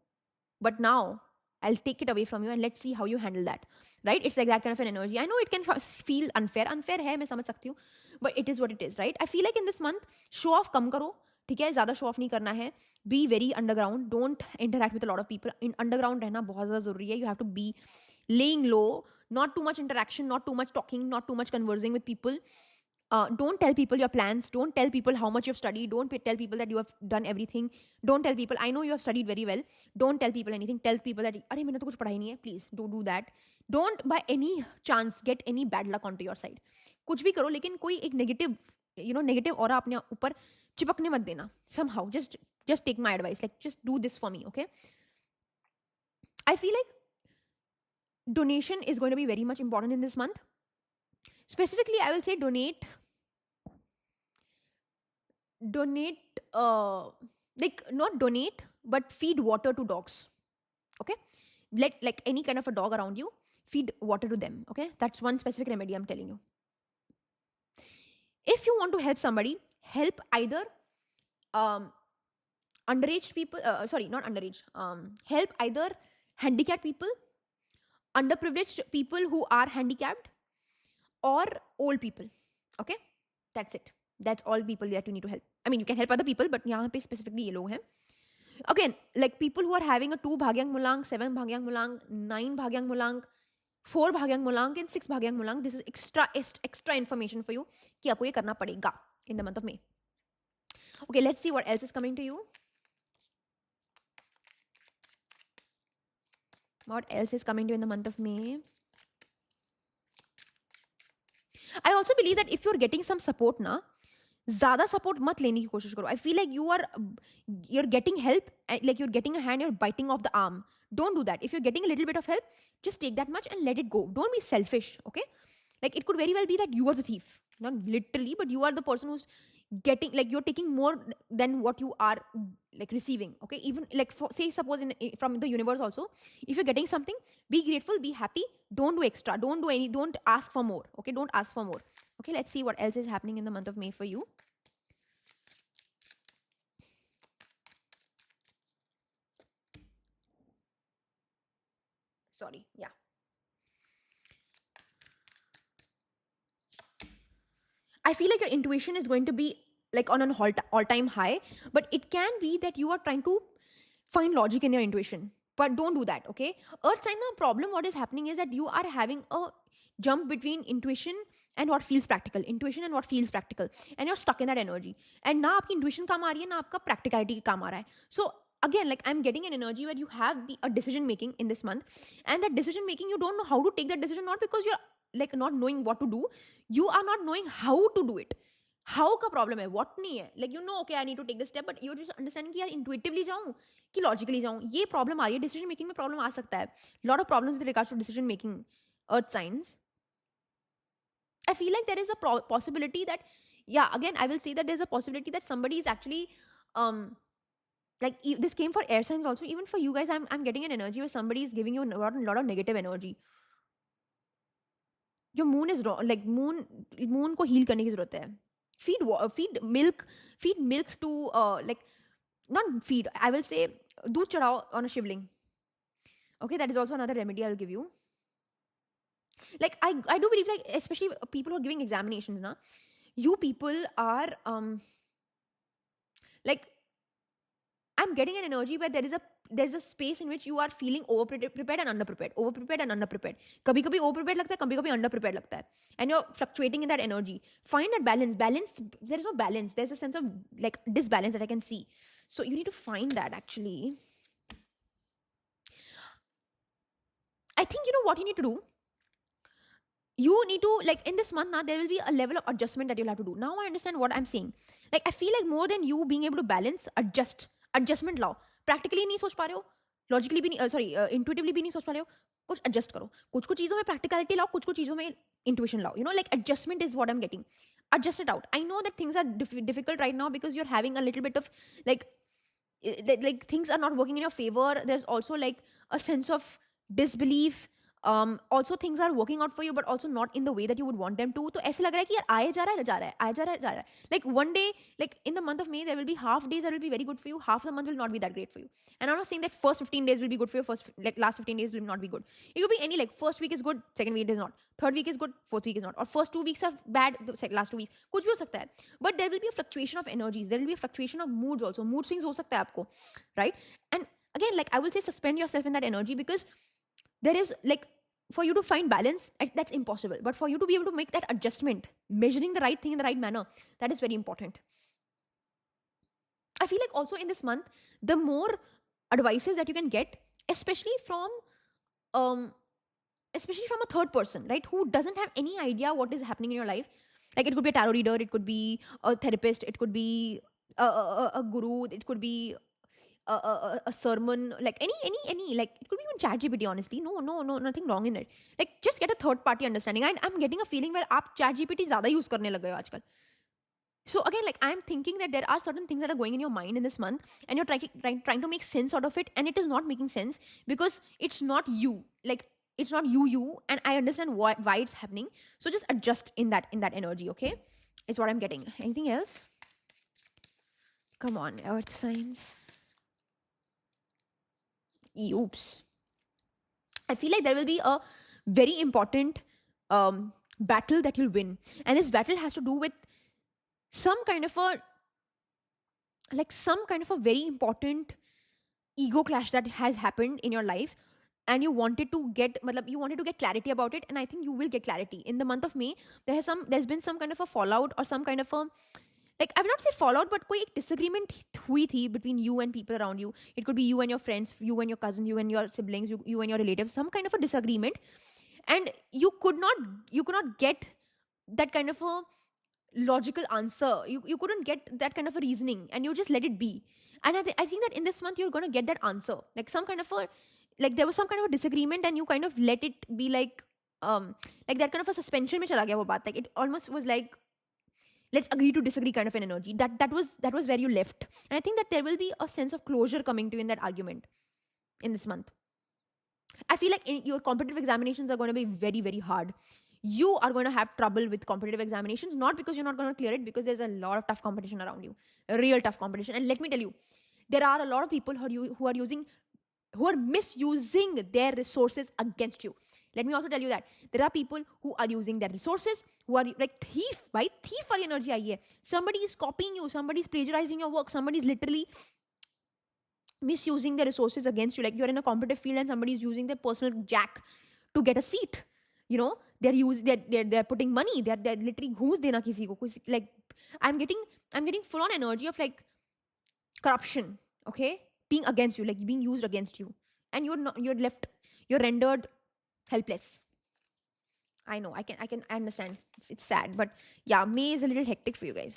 but now I'll take it away from you and let's see how you handle that, right? It's like that kind of an energy. I know it can feel unfair है, मैं समझ सकती हूँ, but it is what it is, right? I feel like in this month, show off कम करो, ठीक है? ज़्यादा show off नहीं करना है. Be very underground. Don't interact with a lot of people. In underground रहना बहुत ज़्यादा ज़रूरी है. You have to be laying low, not too much interaction, not too much talking, not too much conversing with people. Don't tell people your plans. Don't tell people how much you've studied. Don't tell people that you have done everything. Don't tell people, I know you have studied very well. Don't tell people anything. Tell people that, अरे मैंने तो कुछ पढ़ा ही नहीं है. Please, don't do that. Don't by any chance get any bad luck onto your side. कुछ भी करो, लेकिन कोई एक negative aura अपने ऊपर चिपकने मत देना. Somehow, just take my advice. Like, just do this for me, okay? I feel like donation is going to be very much important in this month. Specifically, I will say donate, like not donate, but feed water to dogs, okay? Let like any kind of a dog around you, feed water to them, okay? That's one specific remedy I'm telling you. If you want to help somebody, help either underage people, not underage, help either handicapped people, underprivileged people who are handicapped, or old people, okay? That's it. That's all people that you need to help. I mean, you can help other people, but यहाँ पे specifically ये लोग हैं. Again, like people who are having a 2 Bhagyang Mulang, 7 Bhagyang Mulang, 9 Bhagyang Mulang, 4 Bhagyang Mulang, and 6 Bhagyang Mulang. This is extra information for you कि आपको ये करना पड़ेगा in the month of May. Okay, let's see what else is coming to you. What else is coming to you in the month of May? I also believe that if you're getting some support ना, ज़्यादा support मत लेने की कोशिश करो. I feel like you're getting help, like you're getting a hand, you're biting off the arm. Don't do that. If you're getting a little bit of help, just take that much and let it go. Don't be selfish, okay? Like it could very well be that you are the thief. Not literally, but you are the person who's getting, like you're taking more than what you are like receiving. Okay, even like for, say suppose from the universe also, if you're getting something, be grateful, be happy, don't do extra, don't ask for more. Okay, don't ask for more. Okay, let's see what else is happening in the month of May for you. Sorry, yeah. I feel like your intuition is going to be like on an all-time high, but it can be that you are trying to find logic in your intuition. But don't do that, okay? Earth sign now problem, what is happening is that you are having a jump between intuition and what feels practical. Intuition and what feels practical. And you're stuck in that energy. And now आपकी intuition काम आ रही है, ना आपका practicality काम आ रहा है. So again, like I'm getting an energy where you have a decision making in this month, and that decision making, you don't know how to take that decision, not because you're like not knowing what to do, you are not knowing how to do it. How का problem है, what नहीं है. Like you know, okay, I need to take this step, but you're just understanding कि यार intuitively जाऊँ कि logically जाऊँ. ये problem आ रही है, decision making में problem आ सकता है. Lot of problems with regards to decision making, earth signs. I feel like there is a possibility that, yeah, again, I will say that there's a possibility that somebody is actually, like this came for air signs also. Even for you guys, I'm getting an energy where somebody is giving you a lot of negative energy. Your moon is wrong. Like moon को heal करने की जरूरत है. Feed milk to like not feed. I will say दूध चढ़ाओ on a shivling. Okay, that is also another remedy I'll give you. Like I do believe, like especially people who are giving examinations now, you people are like, I'm getting an energy where there's a space in which you are feeling over prepared and underprepared, over prepared and underprepared. कभी कभी over prepared लगता है, कभी कभी under prepared लगता है, and you're fluctuating in that energy. Find that balance. There is no balance. There's a sense of like disbalance that I can see. So you need to find that actually. I think you know what you need to do. You need to, like in this month now, there will be a level of adjustment that you'll have to do. Now I understand what I'm saying. Like I feel like more than you being able to balance, adjustment लाओ. Practically नहीं सोच पा रहे हो, logically भी नहीं, sorry, intuitively भी नहीं सोच पा रहे हो, कुछ adjust करो. कुछ चीज़ों में practicality लाओ, कुछ चीज़ों में intuition लाओ. You know, like adjustment is what I'm getting. Adjust it out. I know that things are difficult right now because you're having a little bit of like things are not working in your favor. There's also like a sense of disbelief. Also things are working out for you, but also not in the way that you would want them to. तो ऐसे लग रहा है कि यार आए जा रहा है, जा रहा है, आए जा रहा है, जा रहा है. Like one day, like in the month of May, there will be half days that will be very good for you, half the month will not be that great for you. And I'm not saying that first 15 days will be good for you, last 15 days will not be good. It could be any, like first week is good, second week is not, third week is good, fourth week is not, or first 2 weeks are bad, last 2 weeks कुछ भी हो सकता है. But there will be a fluctuation of energies, there will be a fluctuation of moods also. Mood swings हो सकता है आपको, right? And again, like I will say, suspend yourself in that energy, because there is like, for you to find balance, that's impossible. But for you to be able to make that adjustment, measuring the right thing in the right manner, that is very important. I feel like also in this month, the more advices that you can get, especially from a third person, right, who doesn't have any idea what is happening in your life. Like it could be a tarot reader, it could be a therapist, it could be a guru, it could be a sermon, like any, like it could be even ChatGPT. Honestly, no, nothing wrong in it. Like just get a third party understanding. And I'm getting a feeling where आप ChatGPT ज़्यादा use करने लग गए हो आजकल. So again, like I'm thinking that there are certain things that are going in your mind in this month, and you're trying to make sense out of it, and it is not making sense because it's not you. Like it's not you, and I understand why it's happening. So just adjust in that energy, okay? Is what I'm getting. Anything else? Come on, earth signs. Oops. I feel like there will be a very important battle that you'll win, and this battle has to do with some kind of a very important ego clash that has happened in your life, and you wanted to get clarity about it, and I think you will get clarity in the month of May. There's been some kind of a fallout, or some kind of a, like I will not say fallout, but कोई एक disagreement हुई थी between you and people around you. It could be you and your friends, you and your cousin, you and your siblings, you and your relatives, some kind of a disagreement, and you could not get that kind of a logical answer. You couldn't get that kind of a reasoning, and you just let it be. And I think that in this month you're going to get that answer, like some kind of a, like there was some kind of a disagreement, and you kind of let it be, like that kind of a suspension में चला गया वो बात. Like it almost was like let's agree to disagree kind of an energy. That was where you left. And I think that there will be a sense of closure coming to you in that argument in this month. I feel like your competitive examinations are going to be very, very hard. You are going to have trouble with competitive examinations, not because you're not going to clear it, because there's a lot of tough competition around you, a real tough competition. And let me tell you, there are a lot of people who are misusing their resources against you. Let me also tell you that there are people who are using their resources, who are like thief, by thief for energy आई है. Somebody is copying you, somebody is plagiarizing your work, somebody is literally misusing their resources against you. Like you're in a competitive field and somebody is using their personal jack to get a seat. You know, they're putting money. They're literally घूस देना किसी को. Like I'm getting full on energy of like corruption. Okay, being against you, like being used against you, and you're rendered helpless. I know, I understand. It's sad, but yeah, May is a little hectic for you guys.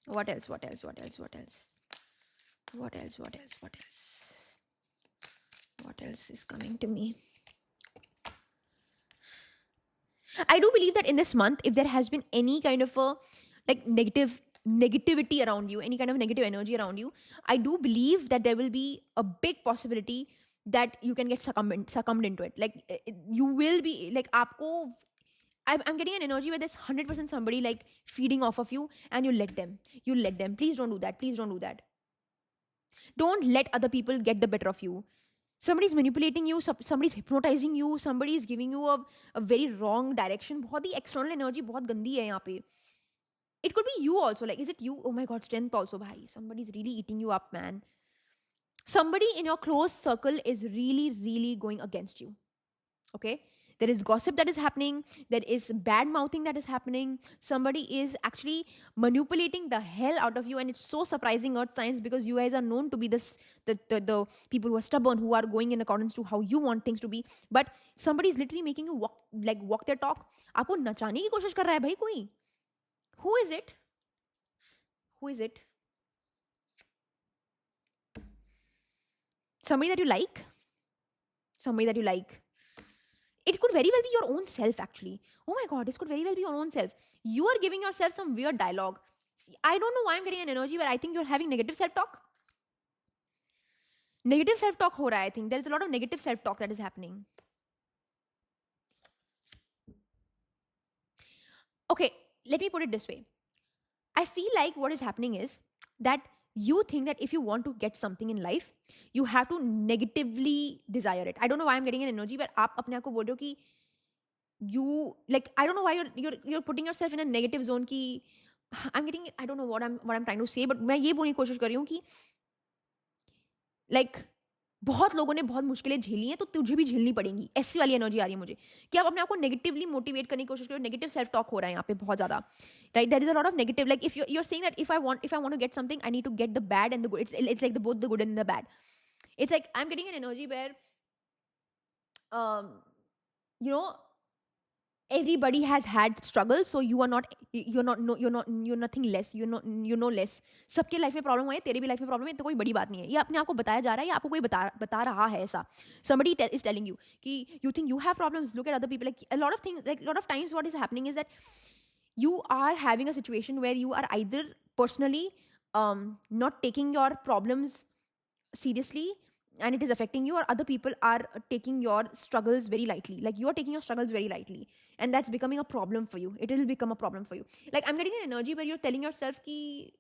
What else? What else? What else? What else? What else? What else? What else? What else is coming to me? I do believe that in this month, if there has been any kind of a like negativity around you, any kind of negative energy around you, I do believe that there will be a big possibility that you can get succumbed into it. Like you will be like aapko. I'm getting an energy where there's 100% somebody like feeding off of you, and you let them. Please don't do that. Please don't do that. Don't let other people get the better of you. Somebody's manipulating you, somebody's hypnotizing you, somebody's giving you a very wrong direction. बहुत ही external energy बहुत गंदी है यहाँ पे. It could be you also. Like, is it you? Oh my God, strength also, bhai. Somebody's really eating you up, man. Somebody in your close circle is really, really going against you. Okay? There is gossip that is happening. There is bad mouthing that is happening. Somebody is actually manipulating the hell out of you. And it's so surprising, earth signs, because you guys are known to be the people who are stubborn, who are going in accordance to how you want things to be. But somebody is literally making you walk their talk. आपको नचाने की कोशिश कर रहा है भाई कोई. Who is it? Who is it? Somebody that you like? Somebody that you like. It could very well be your own self, actually. Oh my God, this could very well be your own self. You are giving yourself some weird dialogue. I don't know why I'm getting an energy where I think you're having negative self-talk. Negative self-talk ho raha hai, I think. There's a lot of negative self-talk that is happening. Okay, let me put it this way. I feel like what is happening is that you think that if you want to get something in life, you have to negatively desire it. I don't know why I'm getting an energy where आप अपने आप को बोल रहे हो कि you like, I don't know why you're putting yourself in a negative zone ki I'm getting, I don't know what I'm trying to say, but मैं ये बोलने की कोशिश कर रही हूँ कि like बहुत लोगों ने बहुत मुश्किलें झेली हैं, तो तुझे भी झेलनी पड़ेंगी. ऐसी वाली एनर्जी आ रही है मुझे कि आप अपने आप को नेगेटिवली मोटिवेट करने की कोशिश करो. नेगेटिव सेल्फ टॉक हो रहा है यहाँ पे बहुत ज्यादा, right? There is a lot of negative. Like if you're saying that if I want to get something, I need to get the bad and the good. It's like both the good and the bad. It's like I'm getting an energy where you know, everybody has had struggles, so you're nothing less, you're no less. सबके life में problem हुआ है, तेरे भी life में problem है, तो कोई बड़ी बात नहीं है. ये अपने आप को बताया जा रहा है या आपको कोई बता रहा है ऐसा. Somebody is telling you कि you think you have problems, look at other people. Like a lot of things, like a lot of times what is happening is that you are having a situation where you are either personally not taking your problems seriously and it is affecting you, or other people are taking your struggles very lightly. Like you are taking your struggles very lightly, and that's becoming a problem for you. It will become a problem for you. Like I'm getting an energy where you're telling yourself ki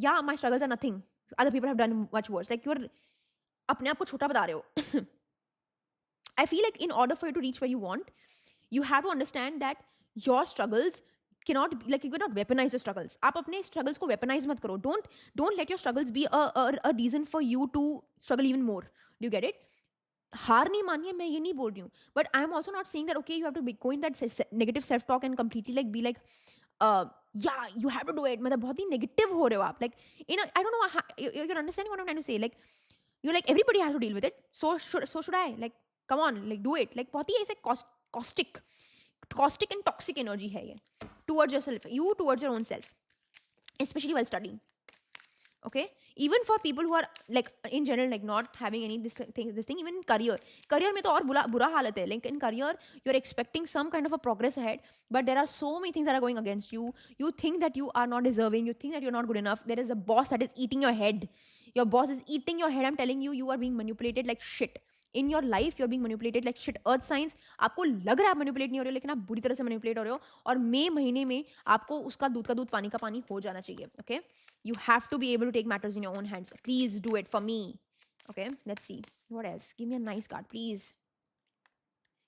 yeah, my struggles are nothing, other people have done much worse. Like you're अपने आप को छोटा बता रहे हो. I feel like in order for you to reach where you want, you have to understand that your struggles cannot be, like you cannot weaponize your struggles. आप अपने struggles को weaponize मत करो. Don't let your struggles be a reason for you to struggle even more. Do you get it? हार नहीं मानिए, मैं ये नहीं बोल रही हूँ, but I am also not saying that okay, you have to go in that negative self talk and completely like be like yeah, you have to do it. मतलब बहुत ही negative हो रहे हो आप. Like I don't know how, you're understanding what I'm trying to say. Like you're like everybody has to deal with it, so should I. Like come on, like do it. Like बहुत ही ऐसे caustic and toxic energy है ये towards yourself, towards your own self, especially while studying. Okay, even for people who are like in general like not having any this thing even in career में तो और बुरा हालत है. Like in career you're expecting some kind of a progress ahead, but there are so many things that are going against you. You think that you are not deserving, you think that you're not good enough. There is a boss that is eating your head. Your boss is eating your head. I'm telling you, you are being manipulated like shit. In your life you're being manipulated like shit. Earth signs, आपको लग रहा है आप manipulate नहीं हो रहे हो, लेकिन आप बुरी तरह से manipulate हो रहे हो. और मई महीने में आपको उसका दूध का दूध पानी का पानी हो जाना चाहिए. Okay, you have to be able to take matters in your own hands. Please do it for me. Okay, let's see what else. Give me a nice card please.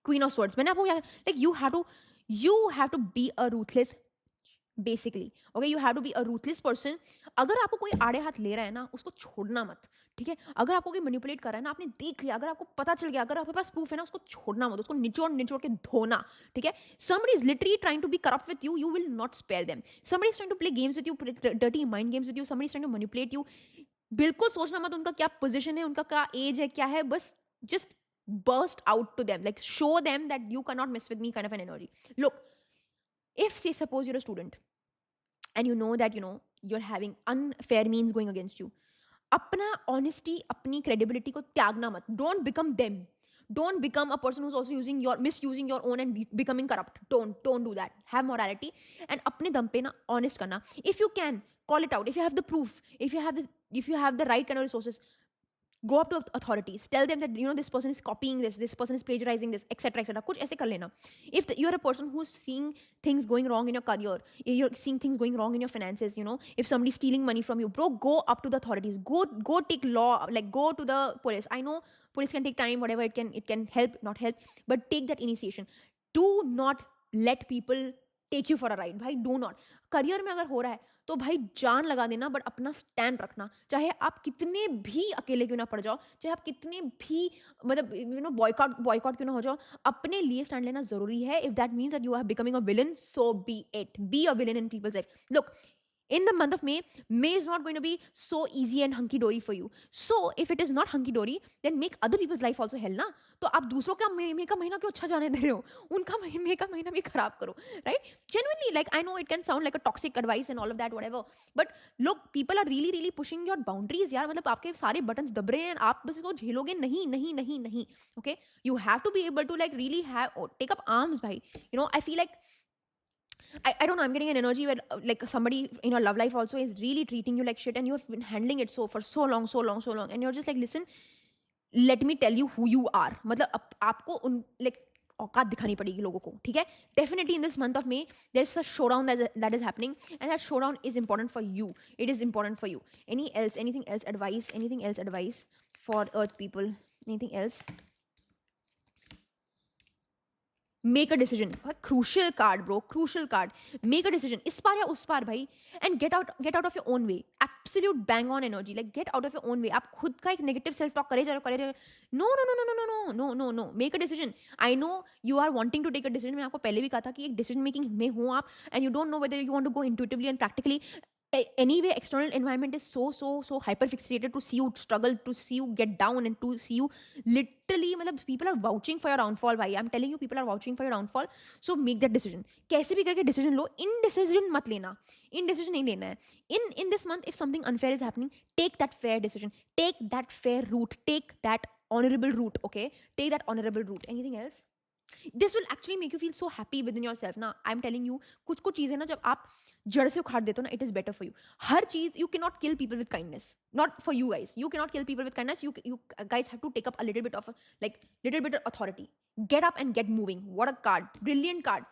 Queen of Swords. मैंने आपको क्या, like you have to be a ruthless basically. Okay, you have to be a ruthless person. अगर आपको कोई आड़े हाथ ले रहा है ना, उसको छोड़ना मत. ठीक है, अगर आपको कोई मैनिपुलेट कर रहा है ना, आपने देख लिया, अगर आपको पता चल गया, अगर आपके पास प्रूफ है ना, उसको छोड़ना मत, उसको निचोड़ निचोड़ के धोना. ठीक है, somebody is literally trying to be corrupt with you, you will not spare them. Somebody is trying to play games with you, dirty mind games with you. Somebody is trying to manipulate you. बिल्कुल सोचना मत उनका क्या position है, उनका क्या as है, क्या है. बस just burst out to them, like show them that you cannot mess with me kind of an energy. Look, if say suppose you're a student and you know that you're having unfair means going against you, अपना honesty, अपनी credibility को त्यागना मत. Don't become them. Don't become a person who's also misusing your own and becoming corrupt. Don't do that. Have morality and अपने दम पे ना honest करना. If you can, call it out. If you have the proof, if you have the right kind of resources, go up to authorities, tell them that this person is copying this person is plagiarizing this, etc etc. कुछ ऐसे कर लेना. If you're a person who's seeing things going wrong in your career, you're seeing things going wrong in your finances, if somebody's stealing money from you, bro, go up to the authorities. Go take law, like go to the police. I know police can take time, whatever, it can help, not help, but take that initiation. Do not let people take you for a ride. भाई, do not. Career में अगर हो रहा है तो भाई जान लगा देना, बट अपना स्टैंड रखना. चाहे आप कितने भी अकेले क्यों ना पड़ जाओ, चाहे आप कितने भी मतलब बॉयकॉट क्यों ना हो जाओ, अपने लिए स्टैंड लेना जरूरी है. If that means that you are becoming a villain, so be it. Be a villain in people's life. Look, in the month of May is not going to be so easy and hunky-dory for you. So if it is not hunky-dory, then make other people's life also hell ना. तो आप दूसरों का मई का महीना क्यों अच्छा जाने दे रहे हो, उनका मई का महीना भी खराब करो, right? Genuinely, like I know it can sound like a toxic advice and all of that, whatever, but look, people are really really pushing your boundaries यार. मतलब आपके सारे buttons दब रहे हैं, आप बस इसको झेलोगे नहीं नहीं नहीं नहीं. Okay, you have to be able to like really take up arms भाई. I feel like I don't know, I'm getting an energy where like somebody in your love life also is really treating you like shit and you have been handling it for so long and you're just like, listen, let me tell you who you are. मतलब आपको उन like औकात दिखानी पड़ेगी लोगों को. ठीक है, definitely in this month of May there's a showdown that is happening, and that showdown is important for you. It is important for you. Anything else advice for earth people? Anything else? Make a decision. Crucial card, bro. Crucial card. Make a decision. इस पार या उस पार भाई. And get out of your own way. Absolute bang on energy. Like get out of your own way. आप खुद का एक negative self talk करे जा रहे हो. No. Make a decision. I know you are wanting to take a decision. मैं आपको पहले भी कहा था कि एक decision making में हो आप, and you don't know whether you want to go intuitively and practically. Anyway, external environment is so hyper fixated to see you struggle, to see you get down, and to see you literally मतलब people are vouching for your downfall भाई. I'm telling you, people are vouching for your downfall. So make that decision. कैसे भी करके decision लो. Indecision मत लेना. Indecision नहीं लेना है. In this month, if something unfair is happening, take that fair decision. Take that fair route. Take that honorable route. Okay, take that honorable route. Anything else? This will actually make you feel so happy within yourself ना. I'm telling you, कुछ चीजें ना जब आप जड़ से उखाड़ देते हो ना, it is better for you. हर चीज, you cannot kill people with kindness. Not for you guys. You cannot kill people with kindness. You guys have to take up a little bit of authority. Get up and get moving. What a card. Brilliant card.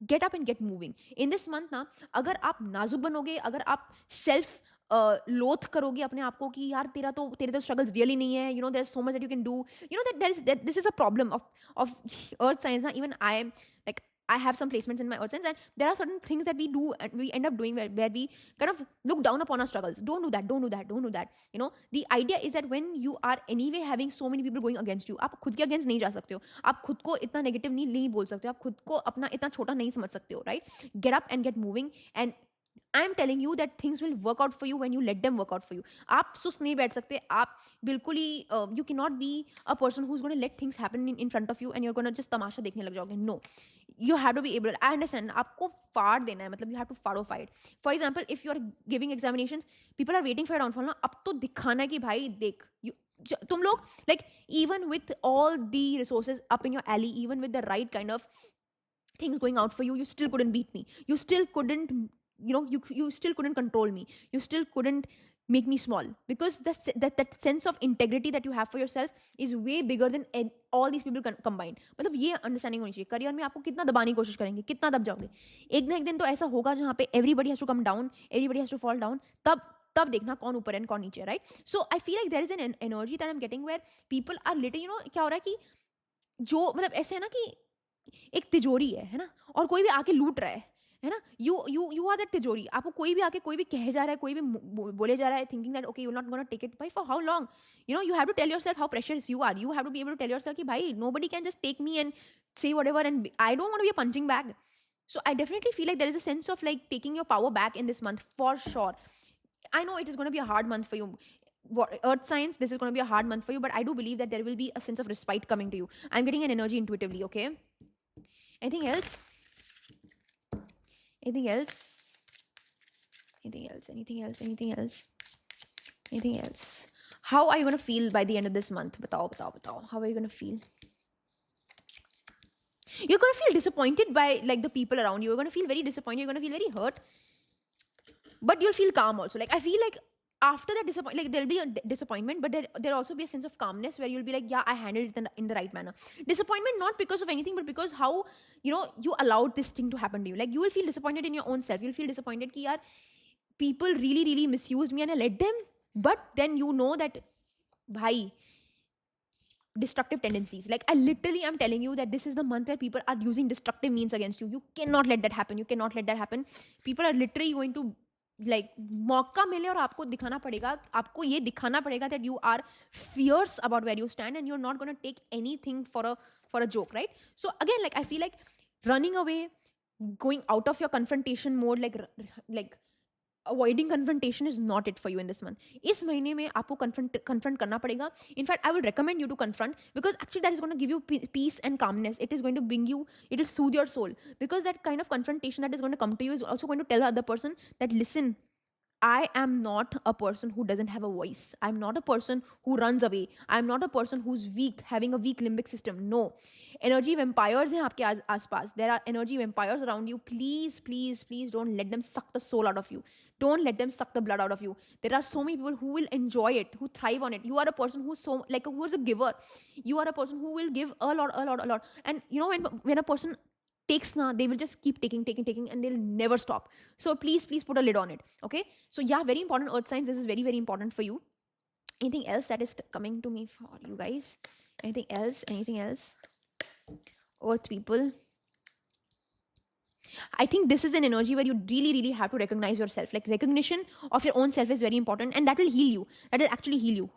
Get up and get moving. In this month ना, अगर आप नाजुक बनोगे, अगर आप self लोथ करोगे अपने आप को कि यार तेरे तो स्ट्रगल्स रियली नहीं है, there is so much that you can do, that this is a problem of earth signs. Even I have some placements in my earth signs, and there are certain things that we do and we end up doing where we kind of look down upon our struggles. Don't do that. The idea is that when you are anyway having so many people going against you, आप खुद के against नहीं जा सकते हो, आप खुद को इतना negative नहीं बोल सकते हो, आप खुद को अपना इतना छोटा नहीं समझ सकते हो, right? Get up and get moving and I am telling you that things will work out for you when you let them work out for you. आप सुस्त नहीं बैठ सकते. आप बिल्कुल ही you can not be a person who is gonna let things happen in front of you and you are gonna just तमाशा देखने लग जाओगे. No, you have to be able. I understand आपको फाड़ देना है, मतलब यू हैव टू फाड़ो fight. For example if you are giving examination, people are waiting for downfall ना, अब तो दिखाना है कि भाई देख यू, तुम लोग like even with all the resources up in your alley, even with the right kind of things going out for you, you still couldn't beat me. You still couldn't, you still couldn't control me. You still couldn't make me small, because that sense of integrity that you have for yourself is way bigger than all these people combined. मतलब ये understanding होनी चाहिए. Career में आपको कितना दबाने की कोशिश करेंगे, कितना दब जाओगे, एक ना एक दिन तो ऐसा होगा जहाँ पे everybody has to come down, everybody has to fall down. तब देखना कौन ऊपर है कौन नीचे, right? So I feel like there is an energy that I am getting where people are little, क्या हो रहा है कि जो मतलब ऐसे है ना कि एक तिजोरी है ना, और कोई भी आके लूट रहा है ना. यू आर दैट तिजोरी. आपको कोई भी आके कोई भी कहे जा रहा है, कोई भी बोले जा रहा है, thinking that okay you not gonna take it. भाई for how long? You have to tell yourself how precious you are. You have to be able to tell yourself कि भाई nobody can just take me and say whatever, and I don't want to be a punching bag. So I definitely feel like there is a sense of like taking your power back in this month for sure. I know it is going to be a hard month for you. Earth signs, this is going to be a hard month for you, but I do believe that there will be a sense of respite coming to you. I'm getting an energy intuitively, okay? Anything else? Anything else? Anything else? Anything else? Anything else? Anything else? How are you going to feel by the end of this month? Batao. How are you going to feel? You're going to feel disappointed by like the people around you. You're going to feel very disappointed. You're going to feel very hurt. But you'll feel calm also. Like I feel like after that disappointment, like there'll be a disappointment, but there'll also be a sense of calmness where you'll be like, yeah, I handled it in the right manner. Disappointment not because of anything, but because how you allowed this thing to happen to you. Like you will feel disappointed in your own self. You'll feel disappointed कि यार people really really misused me and I let them. But then you know that bhai, destructive tendencies. Like I literally am telling you that this is the month where people are using destructive means against you. You cannot let that happen. You cannot let that happen. People are literally going to like मौका मिले और आपको दिखाना पड़ेगा, आपको ये दिखाना पड़ेगा that you are fierce about where you stand and you're not going to take anything for a joke, right? So again, like I feel like running away, going out of your confrontation mode, like avoiding confrontation is not it for you in this month. इस महीने में आपको confront करना पड़ेगा. In fact, I would recommend you to confront, because actually that is going to give you peace and calmness. It is going to bring you, it will soothe your soul, because that kind of confrontation that is going to come to you is also going to tell the other person that listen, I am not a person who doesn't have a voice. I'm not a person who runs away. I'm not a person who's weak, having a weak limbic system. No. Energy vampires हैं आपके आसपास. There are energy vampires around you. Please, please, please don't let them suck the soul out of you. Don't let them suck the blood out of you. There are so many people who will enjoy it, who thrive on it. You are a person who's who is a giver. You are a person who will give a lot. And when a person takes now, they will just keep taking, and they'll never stop. So please put a lid on it. Okay, so yeah, very important earth signs. This is very very important for you. Anything else that is coming to me for you guys? Anything else? Earth people, I think this is an energy where you really really have to recognize yourself. Like recognition of your own self is very important, and that will heal you. That will actually heal you.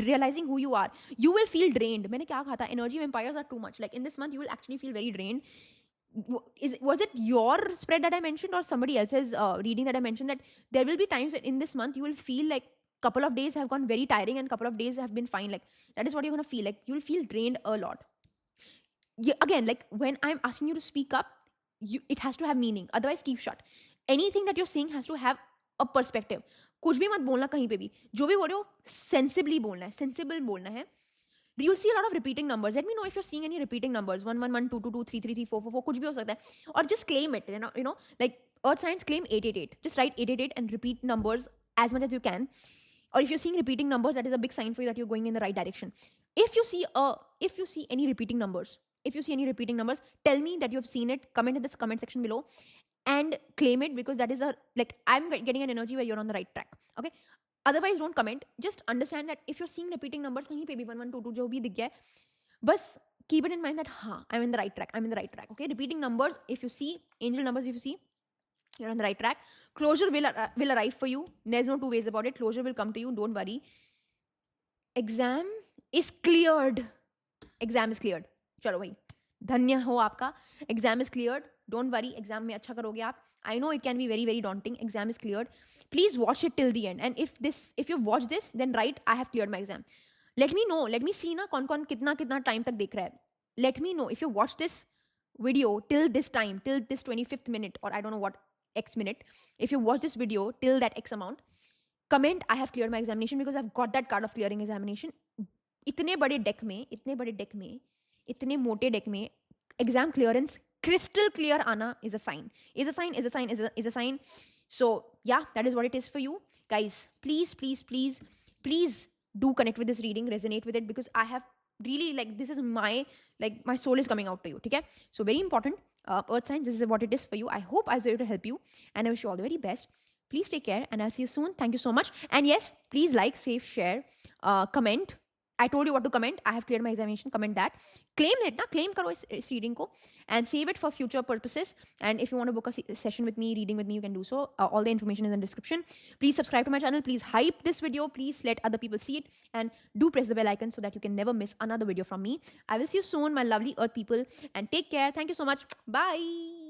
Realizing who you are, you will feel drained. मैंने क्या कहा था? Energy vampires are too much. Like in this month, you will actually feel very drained. Was it your spread that I mentioned, or somebody else's reading that I mentioned, that there will be times in this month you will feel like couple of days have gone very tiring and couple of days have been fine? Like that is what you're going to feel. Like you'll feel drained a lot. Again, like when I'm asking you to speak up, it has to have meaning, otherwise keep shut. Anything that you're saying has to have a perspective. कुछ भी मत बोलना कहीं पे भी, जो भी बोल रहे हो sensibly बोलना है, sensible बोलना है. You'll see a lot of repeating numbers. Let me know if you're seeing any repeating numbers. 1 1 1 2 2 2 3 3 3 4 4 4. कुछ भी हो सकता है. Or just claim it. Like earth signs claim 888. Just write 888 and repeat numbers as much as you can. Or if you're seeing repeating numbers, that is a big sign for you that you're going in the right direction. If you see any repeating numbers, tell me that you have seen it. Comment in this comment section below and claim it, because that is I'm getting an energy where you're on the right track. Okay. Otherwise don't comment. Just understand that if you're seeing repeating numbers, kahin pe bhi 1 1 2 2 jo bhi dikh gaya hai, bas keep it in mind that I'm in the right track. Okay, repeating numbers, if you see angel numbers, if you see, you're on the right track. Closure will arrive for you. There's no two ways about it. Closure will come to you. Don't worry. Exam is cleared. Chalo bhai, धन्य हो आपका. Exam is cleared. Don't worry, exam में अच्छा करोगे आप. I know it can be very, very daunting. Exam is cleared. Please watch it till the end. And if you watch this, then write, I have cleared my exam. Let me know. Let me see ना कौन कितना time तक देख रहा है. Let me know if you watch this video till this time, till this 25th minute, or I don't know what X minute. If you watch this video till that X amount, comment, I have cleared my examination because I've got that card of clearing examination. इतने बड़े deck में, इतने मोटे deck में exam clearance crystal clear आना is a sign. So yeah, that is what it is for you guys. Please do connect with this reading, resonate with it, because I have really, like, this is my soul is coming out to you. Okay, so very important. Earth signs, this is what it is for you. I hope I was able to help you, and I wish you all the very best. Please take care, and I'll see you soon. Thank you so much. And yes, please like, save, share, comment. I told you what to comment. I have cleared my examination. Comment that. Claim it, na? Claim karo is reading ko, and save it for future purposes. And if you want to book a session with me, reading with me, you can do so. All the information is in the description. Please subscribe to my channel. Please hype this video. Please let other people see it, and do press the bell icon so that you can never miss another video from me. I will see you soon, my lovely Earth people, and take care. Thank you so much. Bye.